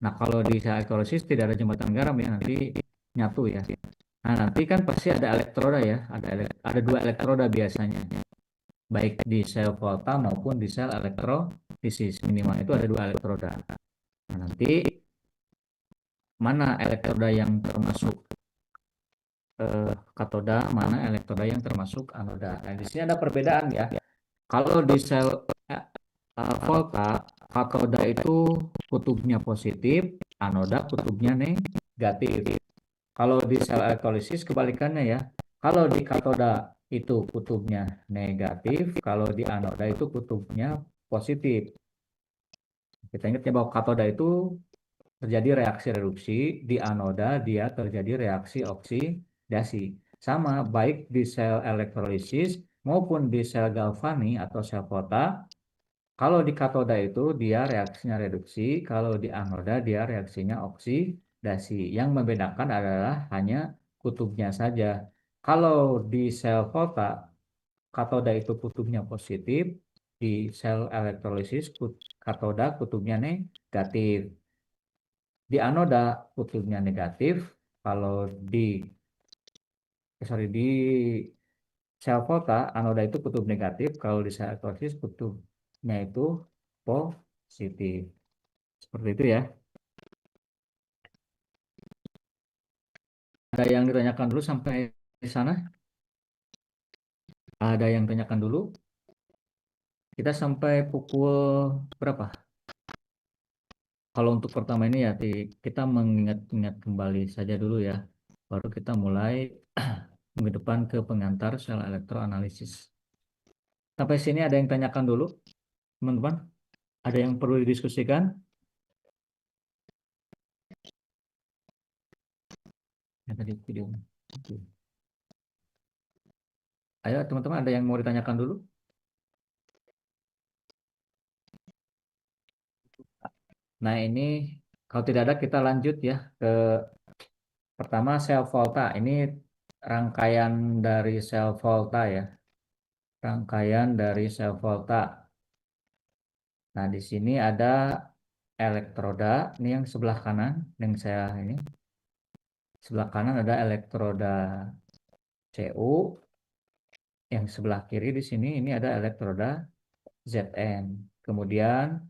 Nah, kalau di sel elektrolisis tidak ada jembatan garam ya, nanti nyatu ya. Nah, nanti kan pasti ada elektroda ya. Ada dua elektroda biasanya. Baik di sel volta maupun di sel elektrolisis. Minimal itu ada dua elektroda. Nah, nanti mana elektroda yang termasuk katoda, mana elektroda yang termasuk anoda. Nah, di sini ada perbedaan ya. Kalau di sel volta, katoda itu kutubnya positif, anoda kutubnya negatif. Kalau di sel elektrolisis kebalikannya ya. Kalau di katoda itu kutubnya negatif, kalau di anoda itu kutubnya positif. Kita ingat ya bahwa katoda itu terjadi reaksi reduksi, di anoda dia terjadi reaksi oksidasi. Sama baik di sel elektrolisis maupun di sel galvani atau sel volta. Kalau di katoda itu dia reaksinya reduksi, kalau di anoda dia reaksinya oksidasi. Yang membedakan adalah hanya kutubnya saja. Kalau di sel volta, katoda itu kutubnya positif, di sel elektrolisis katoda kutubnya negatif. Di anoda kutubnya negatif, kalau di sel volta anoda itu kutub negatif, kalau di sel elektrolisis kutubnya itu positif. Seperti itu ya. Ada yang ditanyakan dulu sampai di sana? Ada yang tanyakan dulu? Kita sampai pukul berapa? Kalau untuk pertama ini ya, kita mengingat-ingat kembali saja dulu ya. Baru kita mulai minggu depan ke pengantar sel elektroanalisis. Sampai sini ada yang tanyakan dulu, teman-teman? Ada yang perlu didiskusikan? yang tadi video. Oke. Ayo teman-teman, ada yang mau ditanyakan dulu? Nah ini kalau tidak ada kita lanjut ya ke pertama sel volta. Ini rangkaian dari sel volta ya. Rangkaian dari sel volta. Nah di sini ada elektroda. Ini yang sebelah kanan yang saya ini. Sebelah kanan ada elektroda Cu. Yang sebelah kiri di sini ini ada elektroda Zn. Kemudian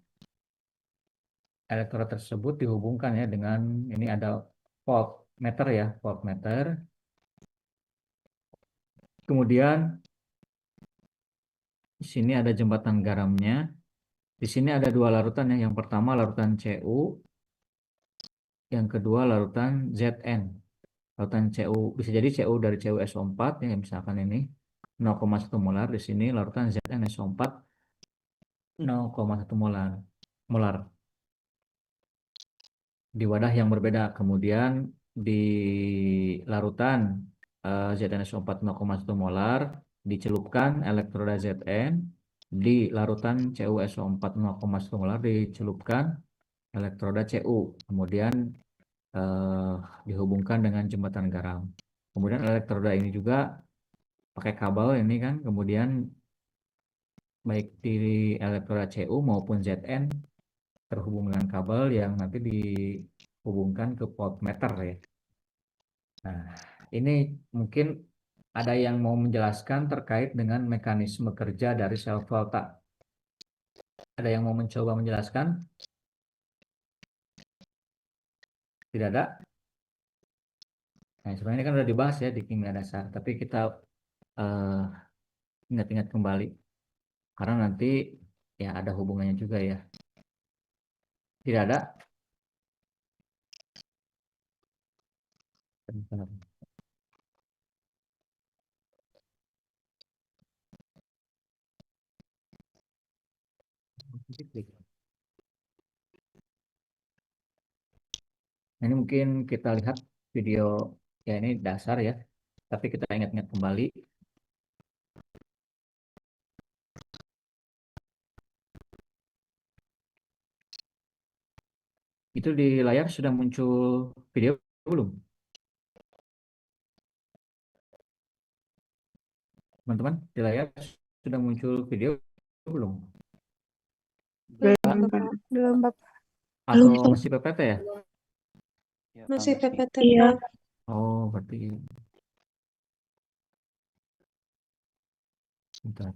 elektroda tersebut dihubungkan ya dengan ini ada voltmeter ya, voltmeter. Kemudian di sini ada jembatan garamnya. Di sini ada dua larutan ya. Yang pertama larutan Cu, yang kedua larutan Zn. Larutan Cu bisa jadi Cu dari CuSO4 ya, misalkan ini 0,1 molar. Di sini larutan ZnSO4 0,1 molar. Molar di wadah yang berbeda. Kemudian di larutan ZnSO4 0,1 molar dicelupkan elektroda Zn, di larutan CuSO4 0,1 molar dicelupkan elektroda Cu, kemudian eh, dihubungkan dengan jembatan garam. Kemudian elektroda ini juga pakai kabel ini kan, kemudian baik di elektroda Cu maupun Zn terhubung dengan kabel yang nanti dihubungkan ke voltmeter ya. Nah, ini mungkin ada yang mau menjelaskan terkait dengan mekanisme kerja dari sel volta. Ada yang mau mencoba menjelaskan? Tidak ada? Nah, sebenarnya ini kan sudah dibahas ya di kimia dasar, tapi kita eh, ingat-ingat kembali karena nanti ya ada hubungannya juga ya. Tidak ada? Bentar. Nah, ini mungkin kita lihat video ya, ini dasar ya, tapi kita ingat-ingat kembali. Itu di layar sudah muncul video belum? Teman-teman, di layar sudah muncul video belum? Belum, Pak. Belum, Bapak. Atau Belum, Pak. masih PPT ya? Ya, Pak, Masih PPT, Iya. Pak. Oh, berarti bentar.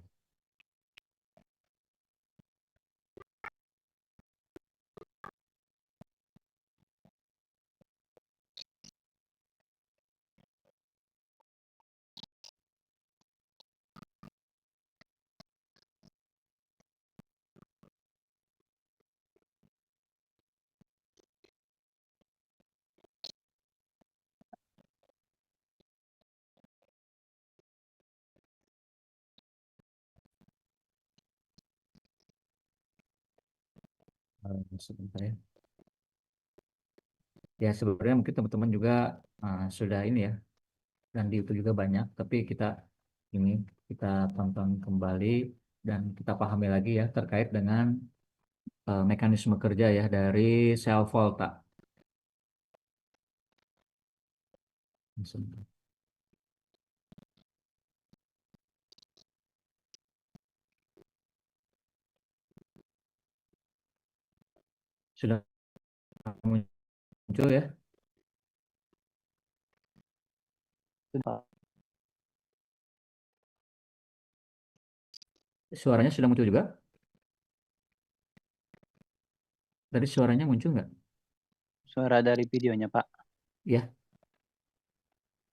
Sebentar ya. Ya sebenarnya mungkin teman-teman juga sudah ini ya, dan di YouTube juga banyak, tapi ini kita tonton kembali dan kita pahami lagi ya terkait dengan mekanisme kerja ya dari sel volta. Sebentar. Sudah muncul ya? Sudah, Pak. Suaranya sudah muncul juga? Tadi suaranya muncul nggak? Suara dari videonya, Pak. Ya,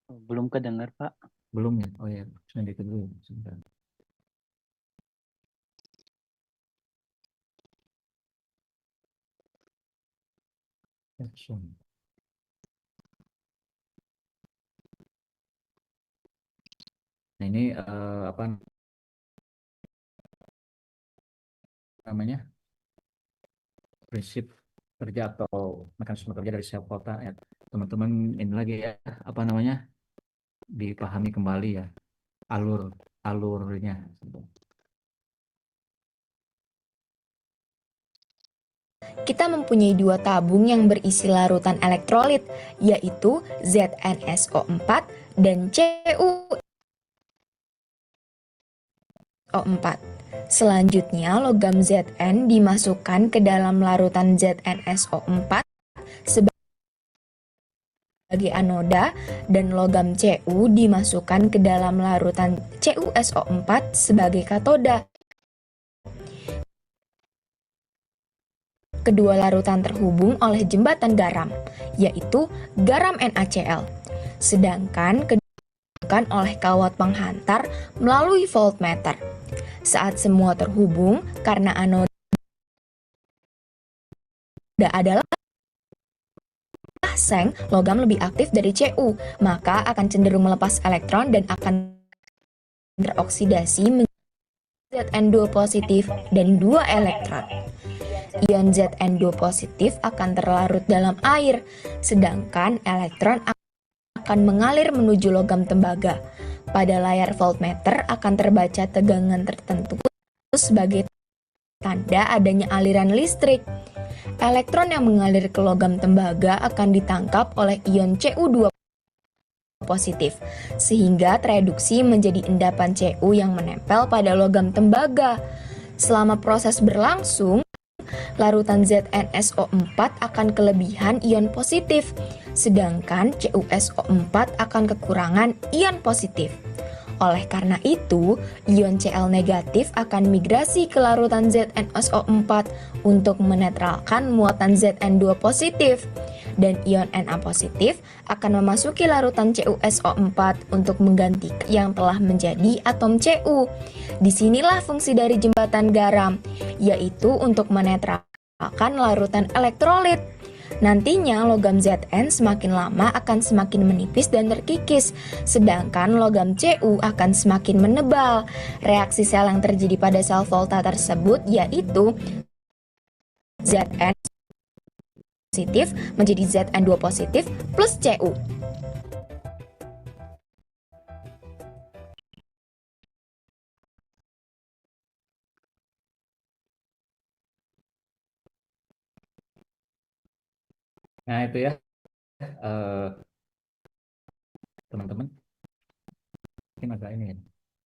Belum kedengar, Pak. belum ya. Oh ya, sudah dulu. Sebentar. Action. Nah ini apa namanya, prinsip kerja atau mekanisme kerja dari sel volta ya. teman-teman ini lagi ya, apa namanya, dipahami kembali ya alurnya. Kita mempunyai dua tabung yang berisi larutan elektrolit, yaitu ZnSO4 dan CuO4. Selanjutnya, logam Zn dimasukkan ke dalam larutan ZnSO4 sebagai anoda dan logam Cu dimasukkan ke dalam larutan CuSO4 sebagai katoda. Kedua larutan terhubung oleh jembatan garam, yaitu garam NaCl. Sedangkan kedua oleh kawat penghantar melalui voltmeter. Saat semua terhubung, karena anoda adalah seng, logam lebih aktif dari Cu, maka akan cenderung melepas elektron dan akan teroksidasi menjadi Zn2 positif dan 2 elektron. Ion Zn2 positif akan terlarut dalam air, sedangkan elektron akan mengalir menuju logam tembaga. Pada layar voltmeter akan terbaca tegangan tertentu sebagai tanda adanya aliran listrik. Elektron yang mengalir ke logam tembaga akan ditangkap oleh ion Cu2 positif, sehingga tereduksi menjadi endapan Cu yang menempel pada logam tembaga. Selama proses berlangsung, larutan ZnSO4 akan kelebihan ion positif, sedangkan CuSO4 akan kekurangan ion positif. Oleh karena itu, ion Cl negatif akan migrasi ke larutan ZnSO4 untuk menetralkan muatan Zn2 positif, dan ion Na positif akan memasuki larutan CuSO4 untuk menggantikan yang telah menjadi atom Cu. Disinilah fungsi dari jembatan garam, yaitu untuk menetralkan larutan elektrolit. Nantinya logam Zn semakin lama akan semakin menipis dan terkikis, sedangkan logam Cu akan semakin menebal. Reaksi sel yang terjadi pada sel volta tersebut yaitu Zn positif menjadi Zn2 positif plus Cu. Nah itu ya eh, teman-teman, mungkin agak ini ya,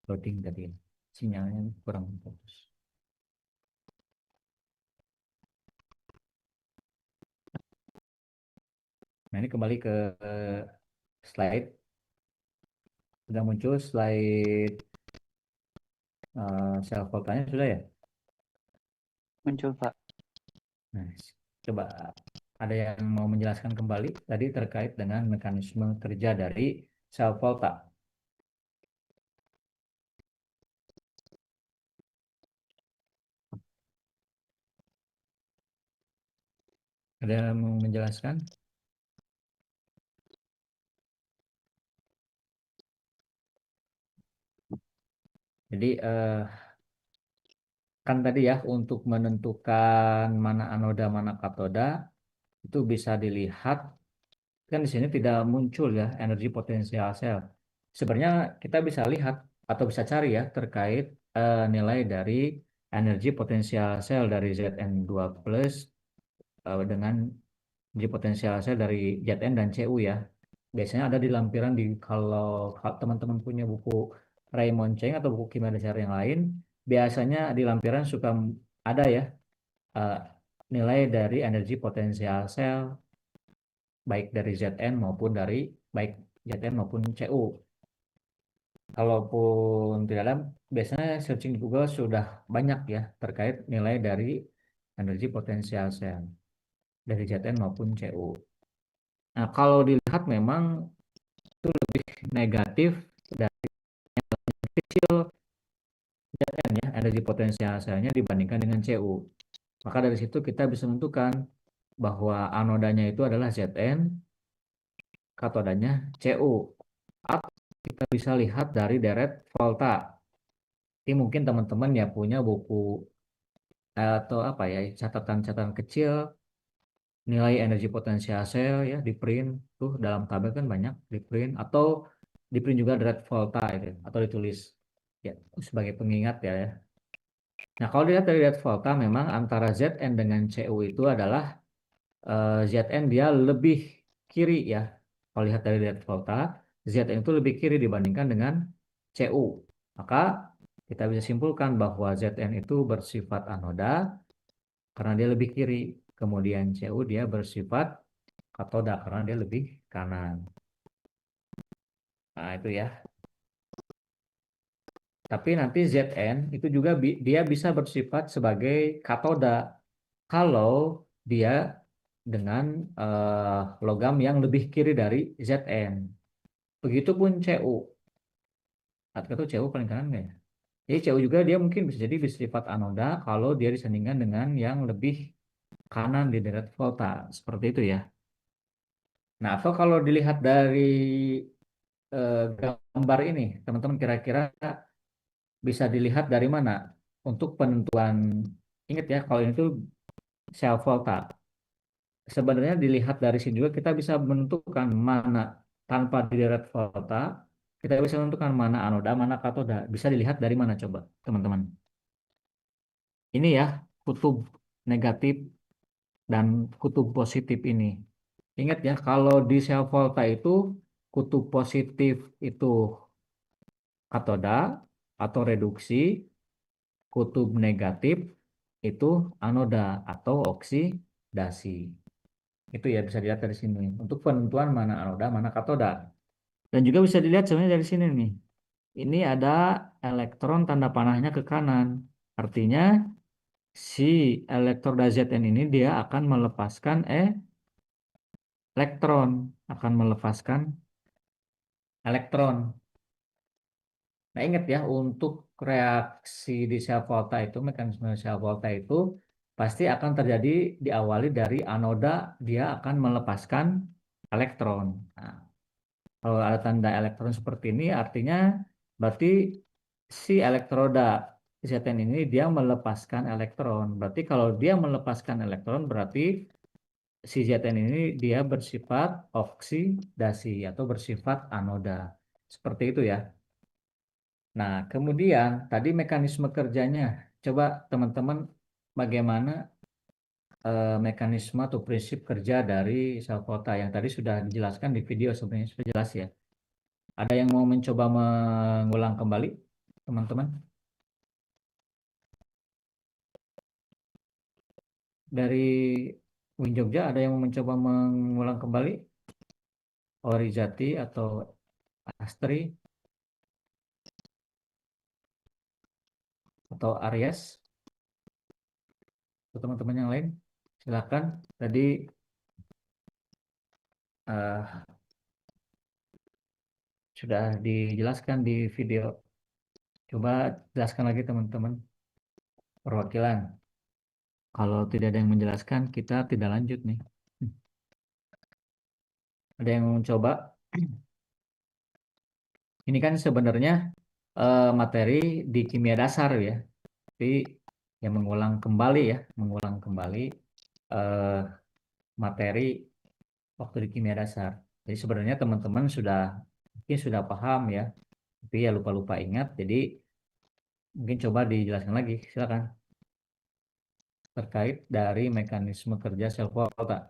loading tadi sinyalnya kurang fokus. Nah ini kembali ke slide, sudah muncul slide sel voltanya sudah ya. Muncul, Pak. Nah, coba ada yang mau menjelaskan kembali tadi terkait dengan mekanisme kerja dari sel volta. Ada yang mau menjelaskan? Jadi kan tadi ya untuk menentukan mana anoda mana katoda itu bisa dilihat, kan di sini tidak muncul ya energi potensial sel. Sebenarnya kita bisa lihat atau bisa cari ya terkait nilai dari energi potensial sel dari Zn2 plus dengan energi potensial sel dari Zn dan Cu ya. Biasanya ada di lampiran kalau teman-teman punya buku Raymond Cheng atau buku kimia dasar yang lain, biasanya di lampiran suka ada ya eh, nilai dari energi potensial sel baik dari Zn maupun dari baik Zn maupun Cu. Kalaupun tidak ada, biasanya searching di Google sudah banyak ya terkait nilai dari energi potensial sel dari Zn maupun Cu. Nah, kalau dilihat memang itu lebih negatif dari kecil Zn ya, energi potensial selnya dibandingkan dengan Cu. Maka dari situ kita bisa menentukan bahwa anodanya itu adalah Zn, katodanya Cu. Atau kita bisa lihat dari deret volta. Ini mungkin teman-teman ya punya buku atau apa ya catatan-catatan kecil nilai energi potensial sel ya di print tuh dalam tabel kan banyak di print, atau di print juga red volta itu atau ditulis ya sebagai pengingat ya. Nah, kalau dilihat dari red volta memang antara Zn dengan Cu itu adalah Zn dia lebih kiri ya. Kalau lihat dari red volta, Zn itu lebih kiri dibandingkan dengan Cu. Maka kita bisa simpulkan bahwa Zn itu bersifat anoda karena dia lebih kiri. Kemudian Cu dia bersifat katoda karena dia lebih kanan. Nah, itu ya. Tapi nanti Zn itu juga dia bisa bersifat sebagai katoda kalau dia dengan logam yang lebih kiri dari Zn. Begitupun Cu. Atau Cu paling kanan nggak ya? Jadi Cu juga dia mungkin bisa jadi bersifat anoda kalau dia disandingkan dengan yang lebih kanan di deret volta. Seperti itu ya. Nah, atau kalau dilihat dari gambar ini, teman-teman kira-kira bisa dilihat dari mana untuk penentuan, ingat ya kalau ini tuh sel volta. Sebenarnya dilihat dari sini juga kita bisa menentukan mana tanpa di deret volta, kita bisa menentukan mana anoda, mana katoda. Bisa dilihat dari mana coba, teman-teman. Ini ya kutub negatif dan kutub positif ini. Ingat ya, kalau di sel volta itu kutub positif itu katoda atau reduksi, kutub negatif itu anoda atau oksidasi. Itu ya bisa dilihat dari sini untuk penentuan mana anoda, mana katoda. Dan juga bisa dilihat sebenarnya dari sini nih. Ini ada elektron tanda panahnya ke kanan. Artinya si elektroda Zn ini dia akan melepaskan elektron, akan melepaskan elektron. Nah, ingat ya, untuk reaksi di sel volta itu, mekanisme sel volta itu pasti akan terjadi diawali dari anoda, dia akan melepaskan elektron. Nah, kalau ada tanda elektron seperti ini, artinya berarti si elektroda Zn ini dia melepaskan elektron. Berarti kalau dia melepaskan elektron, berarti si Zn ini dia bersifat oksidasi atau bersifat anoda. Seperti itu ya. Nah, kemudian tadi mekanisme kerjanya. Coba teman-teman bagaimana mekanisme atau prinsip kerja dari sel volta yang tadi sudah dijelaskan di video sebenarnya sudah jelas ya. Ada yang mau mencoba mengulang kembali, teman-teman? Dari Win Jogja ada yang mau mencoba mengulang kembali? Orizati atau Astri atau Aries? Atau teman-teman yang lain? Silakan. Tadi eh, sudah dijelaskan di video. Coba jelaskan lagi teman-teman. Perwakilan. Kalau tidak ada yang menjelaskan, kita tidak lanjut nih. Ada yang mau mencoba? Ini kan sebenarnya materi di kimia dasar ya. Tapi yang mengulang kembali ya, mengulang kembali eh, materi waktu di kimia dasar. Jadi sebenarnya teman-teman sudah mungkin sudah paham ya, tapi ya lupa-lupa ingat. Jadi mungkin coba dijelaskan lagi, silakan. Terkait dari mekanisme kerja sel volta.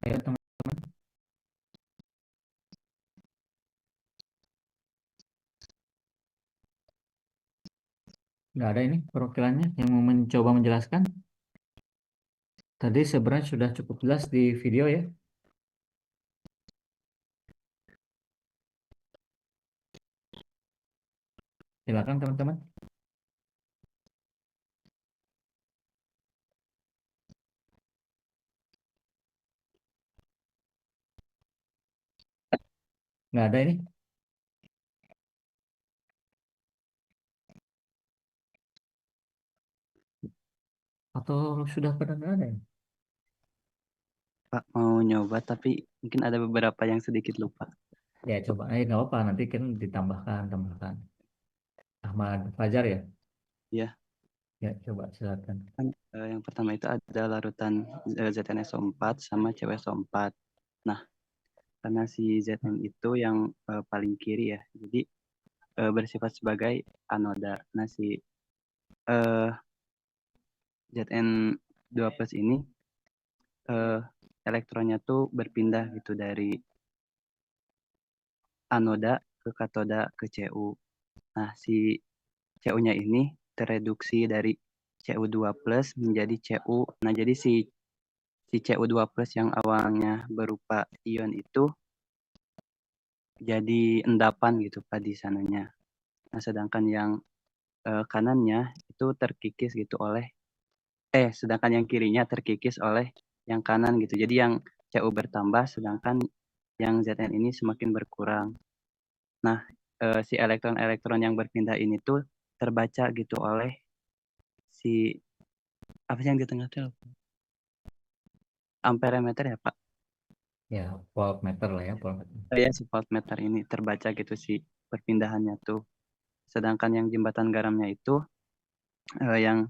Ayo teman, nggak ada ini perwakilannya yang mau mencoba menjelaskan. Tadi sebenarnya sudah cukup jelas di video ya. Silakan teman-teman. Nggak ada ini. Atau sudah pada nggak ada ya? Pak mau nyoba tapi mungkin ada beberapa yang sedikit lupa. Ya coba, nggak apa-apa nanti kan ditambahkan, tambahkan. Ahmad Fajar ya? Iya. Ya, coba silakan. Kan yang pertama itu ada larutan ZnSO4 sama CuSO4. Nah, karena si Zn itu yang paling kiri ya, jadi bersifat sebagai anoda. Nah, si eh, Zn2 plus ini eh, elektronnya tuh berpindah gitu dari anoda ke katoda ke Cu. Nah, si Cu-nya ini tereduksi dari Cu2 plus menjadi Cu. Nah, jadi si Cu2 plus yang awalnya berupa ion itu jadi endapan gitu Pak di sananya. Nah, sedangkan yang kanannya itu terkikis gitu sedangkan yang kirinya terkikis oleh yang kanan gitu. Jadi yang Cu bertambah sedangkan yang Zn ini semakin berkurang. Nah, si elektron-elektron yang berpindah ini tuh terbaca gitu oleh si apa sih yang di tengah tuh? Amperemeter ya, Pak? Ya, voltmeter lah ya, voltmeter. Ya, si voltmeter ini terbaca gitu si perpindahannya tuh. Sedangkan yang jembatan garamnya itu yang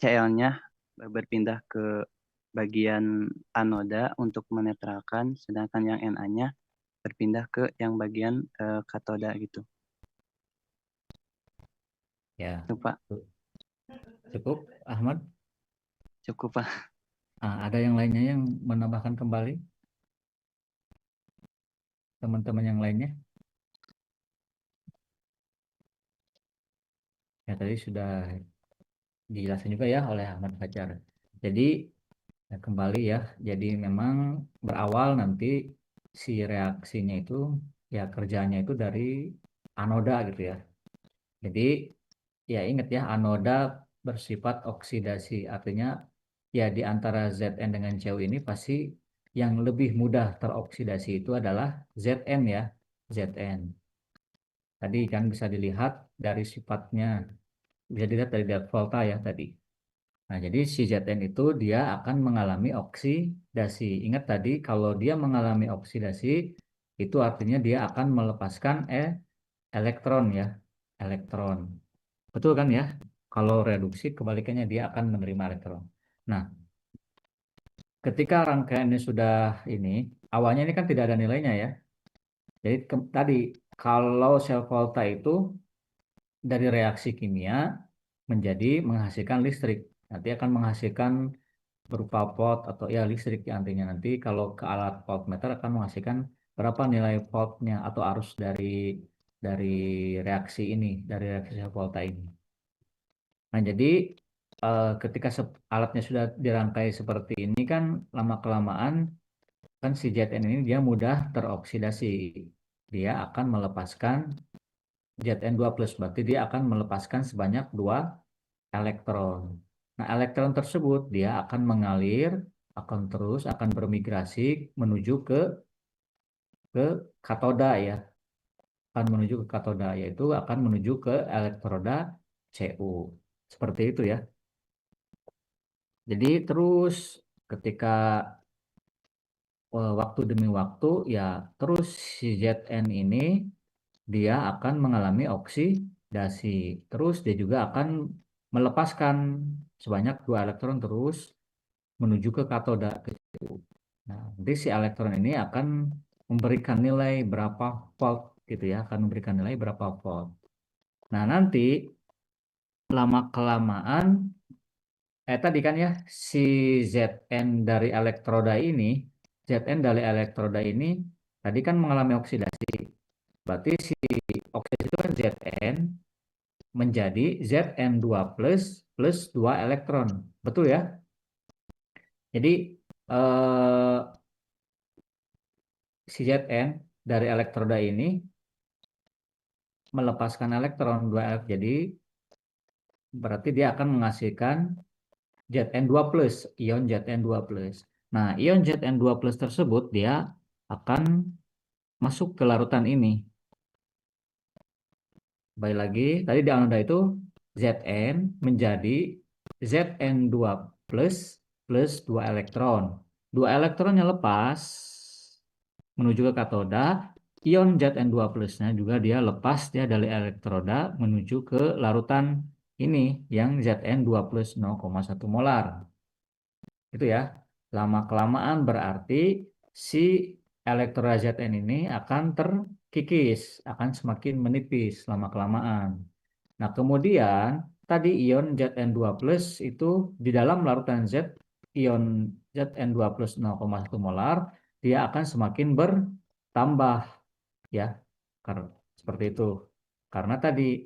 Cl-nya berpindah ke bagian anoda untuk menetralkan, sedangkan yang Na-nya berpindah ke yang bagian katoda gitu. Ya, Itu, Pak. cukup Ahmad. Cukup, Pak. Ada yang lainnya yang menambahkan kembali? Teman-teman yang lainnya? Ya, tadi sudah dijelaskan juga ya oleh Ahmad Fajar. Jadi, ya, kembali ya, jadi memang berawal nanti si reaksinya itu, ya kerjanya itu dari anoda gitu ya. Jadi, ya ingat ya, anoda bersifat oksidasi, artinya ya di antara Zn dengan Cu ini pasti yang lebih mudah teroksidasi itu adalah Zn ya, Zn. Tadi kan bisa dilihat dari sifatnya, bisa dilihat dari delta ya tadi. Nah, jadi si Zn itu dia akan mengalami oksidasi. Ingat tadi kalau dia mengalami oksidasi itu artinya dia akan melepaskan elektron ya, elektron. Betul kan ya? Kalau reduksi kebalikannya dia akan menerima elektron. Nah, ketika rangkaiannya sudah ini, awalnya ini kan tidak ada nilainya ya. Jadi tadi kalau sel volta itu dari reaksi kimia menjadi menghasilkan listrik. Nanti akan menghasilkan berupa volt atau ya listrik ya artinya nanti kalau ke alat voltmeter akan menghasilkan berapa nilai voltnya atau arus dari reaksi ini, dari reaksi sel volta ini. Nah, jadi ketika alatnya sudah dirangkai seperti ini kan lama kelamaan kan si Zn ini dia mudah teroksidasi. Dia akan melepaskan Zn2 plus, berarti dia akan melepaskan sebanyak 2 elektron. Nah, elektron tersebut dia akan mengalir, akan bermigrasi menuju ke katoda ya, akan menuju ke katoda, yaitu akan menuju ke elektroda Cu. Seperti itu ya. Jadi terus ketika waktu demi waktu ya terus si Zn ini dia akan mengalami oksidasi. Terus dia juga akan melepaskan sebanyak 2 elektron terus menuju ke katoda ke Cu. Nah, nanti si elektron ini akan memberikan nilai berapa volt gitu ya, akan memberikan nilai berapa volt. Nah, nanti lama kelamaan tadi kan ya si Zn dari elektroda ini, Zn dari elektroda ini tadi kan mengalami oksidasi. Berarti si oksidasi itu kan Zn menjadi Zn2 plus plus 2 elektron. Betul ya? Jadi si Zn dari elektroda ini melepaskan elektron 2 elektron. Jadi berarti dia akan menghasilkan Zn2 plus, ion Zn2 plus. Nah, ion Zn2 plus tersebut dia akan masuk ke larutan ini. Baik lagi, tadi di anoda itu Zn menjadi Zn2 plus plus 2 elektron. 2 elektronnya lepas menuju ke katoda, ion Zn2+-nya juga dia lepas dia dari elektroda menuju ke larutan ini yang Zn2 plus 0,1 molar. Itu ya. Lama-kelamaan berarti si elektroda Zn ini akan terkikis, akan semakin menipis lama-kelamaan. Nah, kemudian tadi ion Zn2+ itu di dalam larutan ion Zn2 plus 0,1 molar, dia akan semakin bertambah ya. Seperti itu. Karena tadi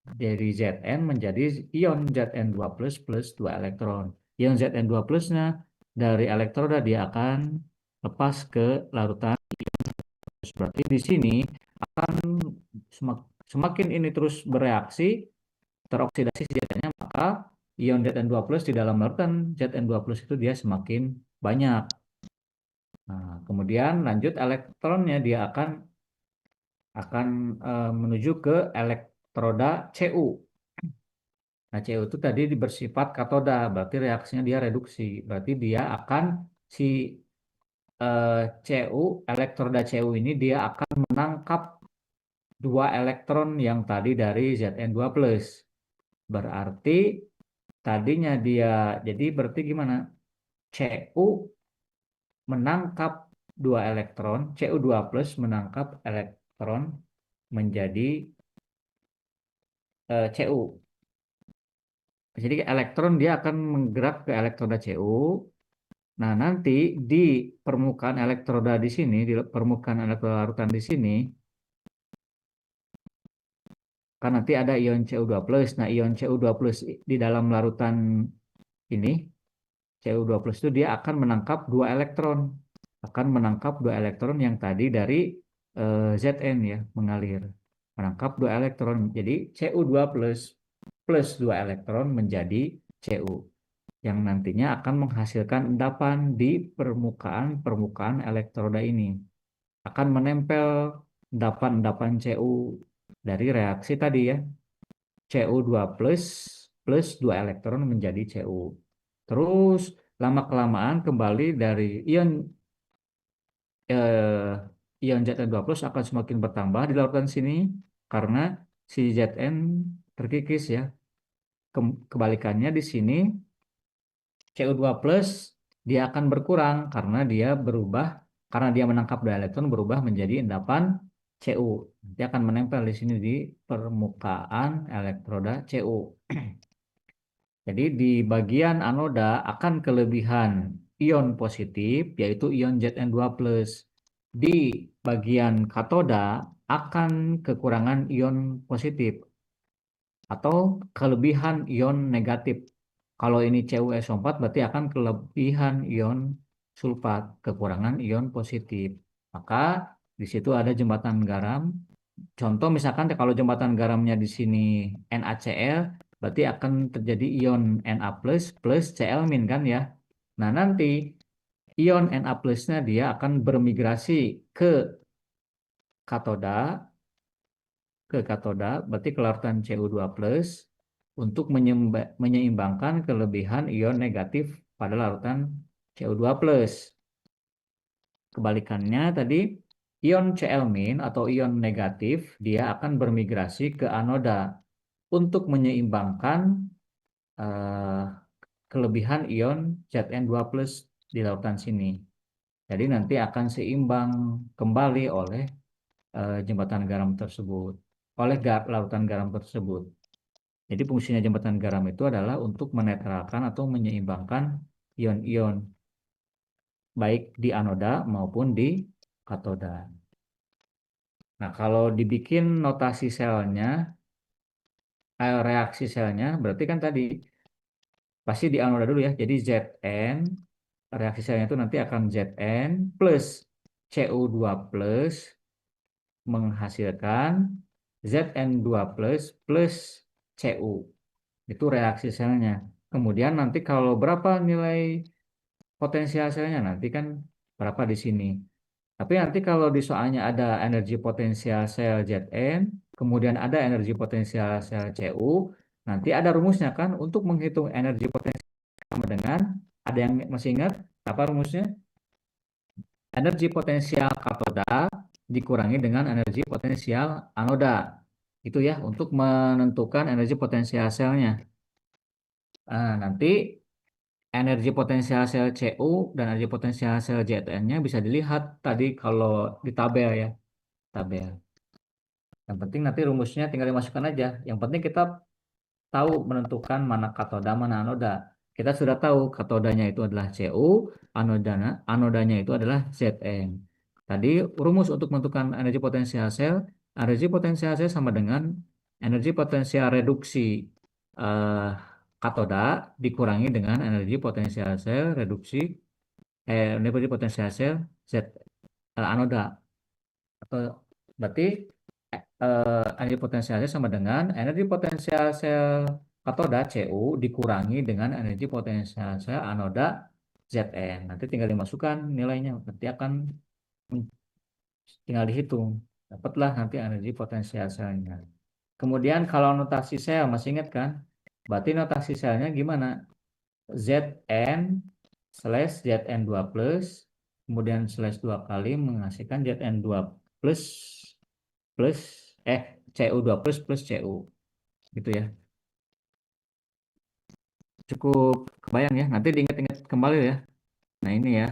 dari Zn menjadi ion Zn2 plus 2 elektron. Ion Zn2 plusnya dari elektroda dia akan lepas ke larutan. Berarti di sini akan semakin ini terus bereaksi, teroksidasi Zn-nya, maka ion Zn2 plus di dalam larutan Zn2 plus itu dia semakin banyak. Nah, kemudian lanjut elektronnya dia akan menuju ke elektroda Cu. Nah, Cu itu tadi bersifat katoda, berarti reaksinya dia reduksi. Berarti dia akan si Cu, elektroda Cu ini dia akan menangkap 2 elektron yang tadi dari Zn2+. Berarti tadinya dia, jadi berarti gimana? Cu menangkap 2 elektron, Cu2+ menangkap elektron menjadi Cu. Jadi elektron dia akan menggerak ke elektroda Cu. Nah, nanti di permukaan elektroda di sini, di permukaan elektroda larutan di sini, kan nanti ada ion Cu2+. Nah, ion Cu2+ di dalam larutan ini, Cu2+ itu dia akan menangkap 2 elektron. Akan menangkap 2 elektron yang tadi dari Zn ya, mengalir. Menangkap 2 elektron. Jadi Cu2+ 2 elektron menjadi Cu. Yang nantinya akan menghasilkan endapan di permukaan elektroda ini. Akan menempel endapan Cu dari reaksi tadi ya. Cu2+ plus 2 elektron menjadi Cu. Terus lama-kelamaan kembali dari ion Zn2+ akan semakin bertambah di larutan sini karena si Zn terkikis ya. Kebalikannya di sini Cu2+ dia akan berkurang karena dia menangkap 2 elektron berubah menjadi endapan Cu. Nanti akan menempel di sini di permukaan elektroda Cu. Jadi di bagian anoda akan kelebihan ion positif yaitu ion Zn2+. Di bagian katoda akan kekurangan ion positif atau kelebihan ion negatif. Kalau ini CuSO4 berarti akan kelebihan ion sulfat, kekurangan ion positif. Maka di situ ada jembatan garam. Contoh misalkan kalau jembatan garamnya di sini NaCl, berarti akan terjadi ion Na plus Cl min kan ya. Nah, nanti ion Na plusnya dia akan bermigrasi ke katoda, berarti ke larutan Cu2+ untuk menyeimbangkan kelebihan ion negatif pada larutan Cu2+. Kebalikannya tadi, ion Cl- atau ion negatif dia akan bermigrasi ke anoda untuk menyeimbangkan kelebihan ion Zn2+ di lautan sini. Jadi nanti akan seimbang kembali oleh jembatan garam tersebut, oleh lautan garam tersebut. Jadi fungsinya jembatan garam itu adalah untuk menetralkan atau menyeimbangkan ion-ion baik di anoda maupun di katoda. Nah, kalau dibikin notasi selnya, reaksi selnya, berarti kan tadi pasti di anoda dulu ya. Jadi Zn, reaksi selnya itu nanti akan Zn plus Cu2+ menghasilkan Zn2+ plus Cu. Itu reaksi selnya. Kemudian nanti kalau berapa nilai potensial selnya, nanti kan berapa di sini. Tapi nanti kalau di soalnya ada energi potensial sel Zn, kemudian ada energi potensial sel Cu, nanti ada rumusnya kan untuk menghitung energi potensial sama dengan, ada yang masih ingat apa rumusnya? Energi potensial katoda dikurangi dengan energi potensial anoda. Itu ya, untuk menentukan energi potensial selnya. Nanti energi potensial sel Cu dan energi potensial sel Zn-nya bisa dilihat tadi kalau di tabel ya, tabel. Yang penting nanti rumusnya tinggal dimasukkan aja. Yang penting kita tahu menentukan mana katoda, mana anoda. Kita sudah tahu katodanya itu adalah Cu, anodanya itu adalah Zn. Tadi rumus untuk menentukan energi potensial sel sama dengan energi potensial reduksi eh, katoda dikurangi dengan energi potensial sel reduksi energi potensial sel Z anoda. Atau berarti energi potensial sel sama dengan energi potensial sel katoda Cu dikurangi dengan energi potensial sel anoda Zn. Nanti tinggal dimasukkan nilainya, nanti akan tinggal dihitung. Dapatlah nanti energi potensial selnya. Kemudian kalau notasi sel masih ingat kan? Berarti notasi selnya gimana? Zn slash Zn2 plus, kemudian slash 2 kali menghasilkan Zn2 plus plus Cu2 plus Cu. Gitu ya. Cukup kebayang ya. Nanti diingat-ingat kembali ya. Nah ini ya.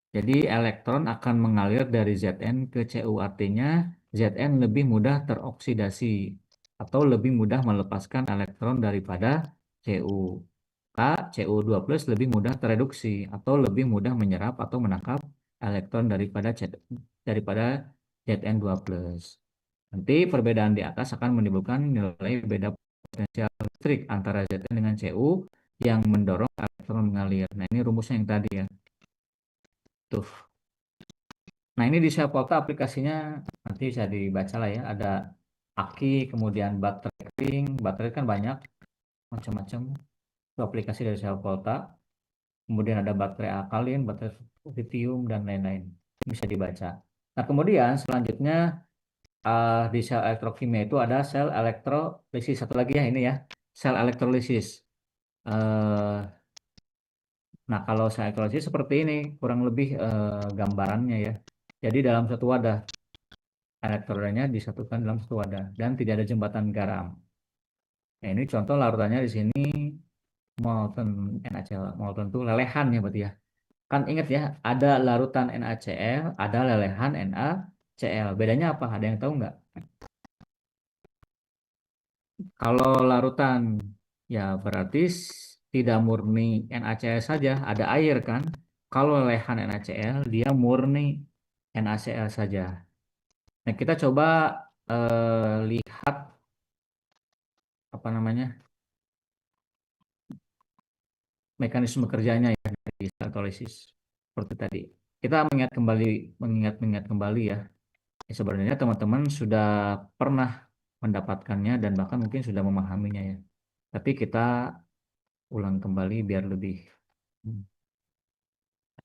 Jadi elektron akan mengalir dari Zn ke Cu. Artinya Zn lebih mudah teroksidasi atau lebih mudah melepaskan elektron daripada Cu. Cu2 plus lebih mudah tereduksi atau lebih mudah menyerap atau menangkap elektron daripada Zn2 plus. Nanti perbedaan di atas akan menimbulkan nilai beda potensial listrik antara Zn dengan Cu yang mendorong elektron mengalir. Nah ini rumusnya yang tadi ya. Tuh. Nah ini di sel volta aplikasinya nanti bisa dibaca lah ya. Ada aki, kemudian baterai kering. Baterai kan banyak macam-macam. Itu aplikasi dari sel volta. Kemudian ada baterai alkalin, baterai lithium, dan lain-lain. Bisa dibaca. Nah kemudian selanjutnya di sel elektrokimia itu ada sel elektrolisis. Satu lagi ya ini ya, sel elektrolisis. Nah kalau sel elektrolisis seperti ini, kurang lebih gambarannya ya. Jadi dalam satu wadah, elektrodanya disatukan dalam satu wadah dan tidak ada jembatan garam. Nah ini contoh larutannya di sini molten NaCl. Molten itu lelehan ya berarti ya. Kan ingat ya, ada larutan NaCl, ada lelehan NaCl. Bedanya apa? Ada yang tahu nggak? Kalau larutan, ya berarti tidak murni NaCl saja, ada air kan? Kalau lelehan NaCl, dia murni NaCl saja. Nah, kita coba lihat apa namanya mekanisme kerjanya ya dari elektrolisis seperti tadi. Kita mengingat kembali ya. Sebenarnya teman-teman sudah pernah mendapatkannya dan bahkan mungkin sudah memahaminya ya. Tapi kita ulang kembali biar lebih.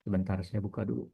Sebentar saya buka dulu.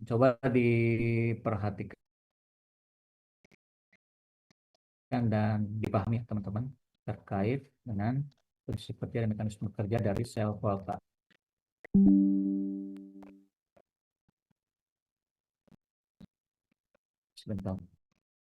Coba diperhatikan dan dipahami teman-teman terkait dengan prinsip kerja dan mekanisme kerja dari sel volta. Sebentar.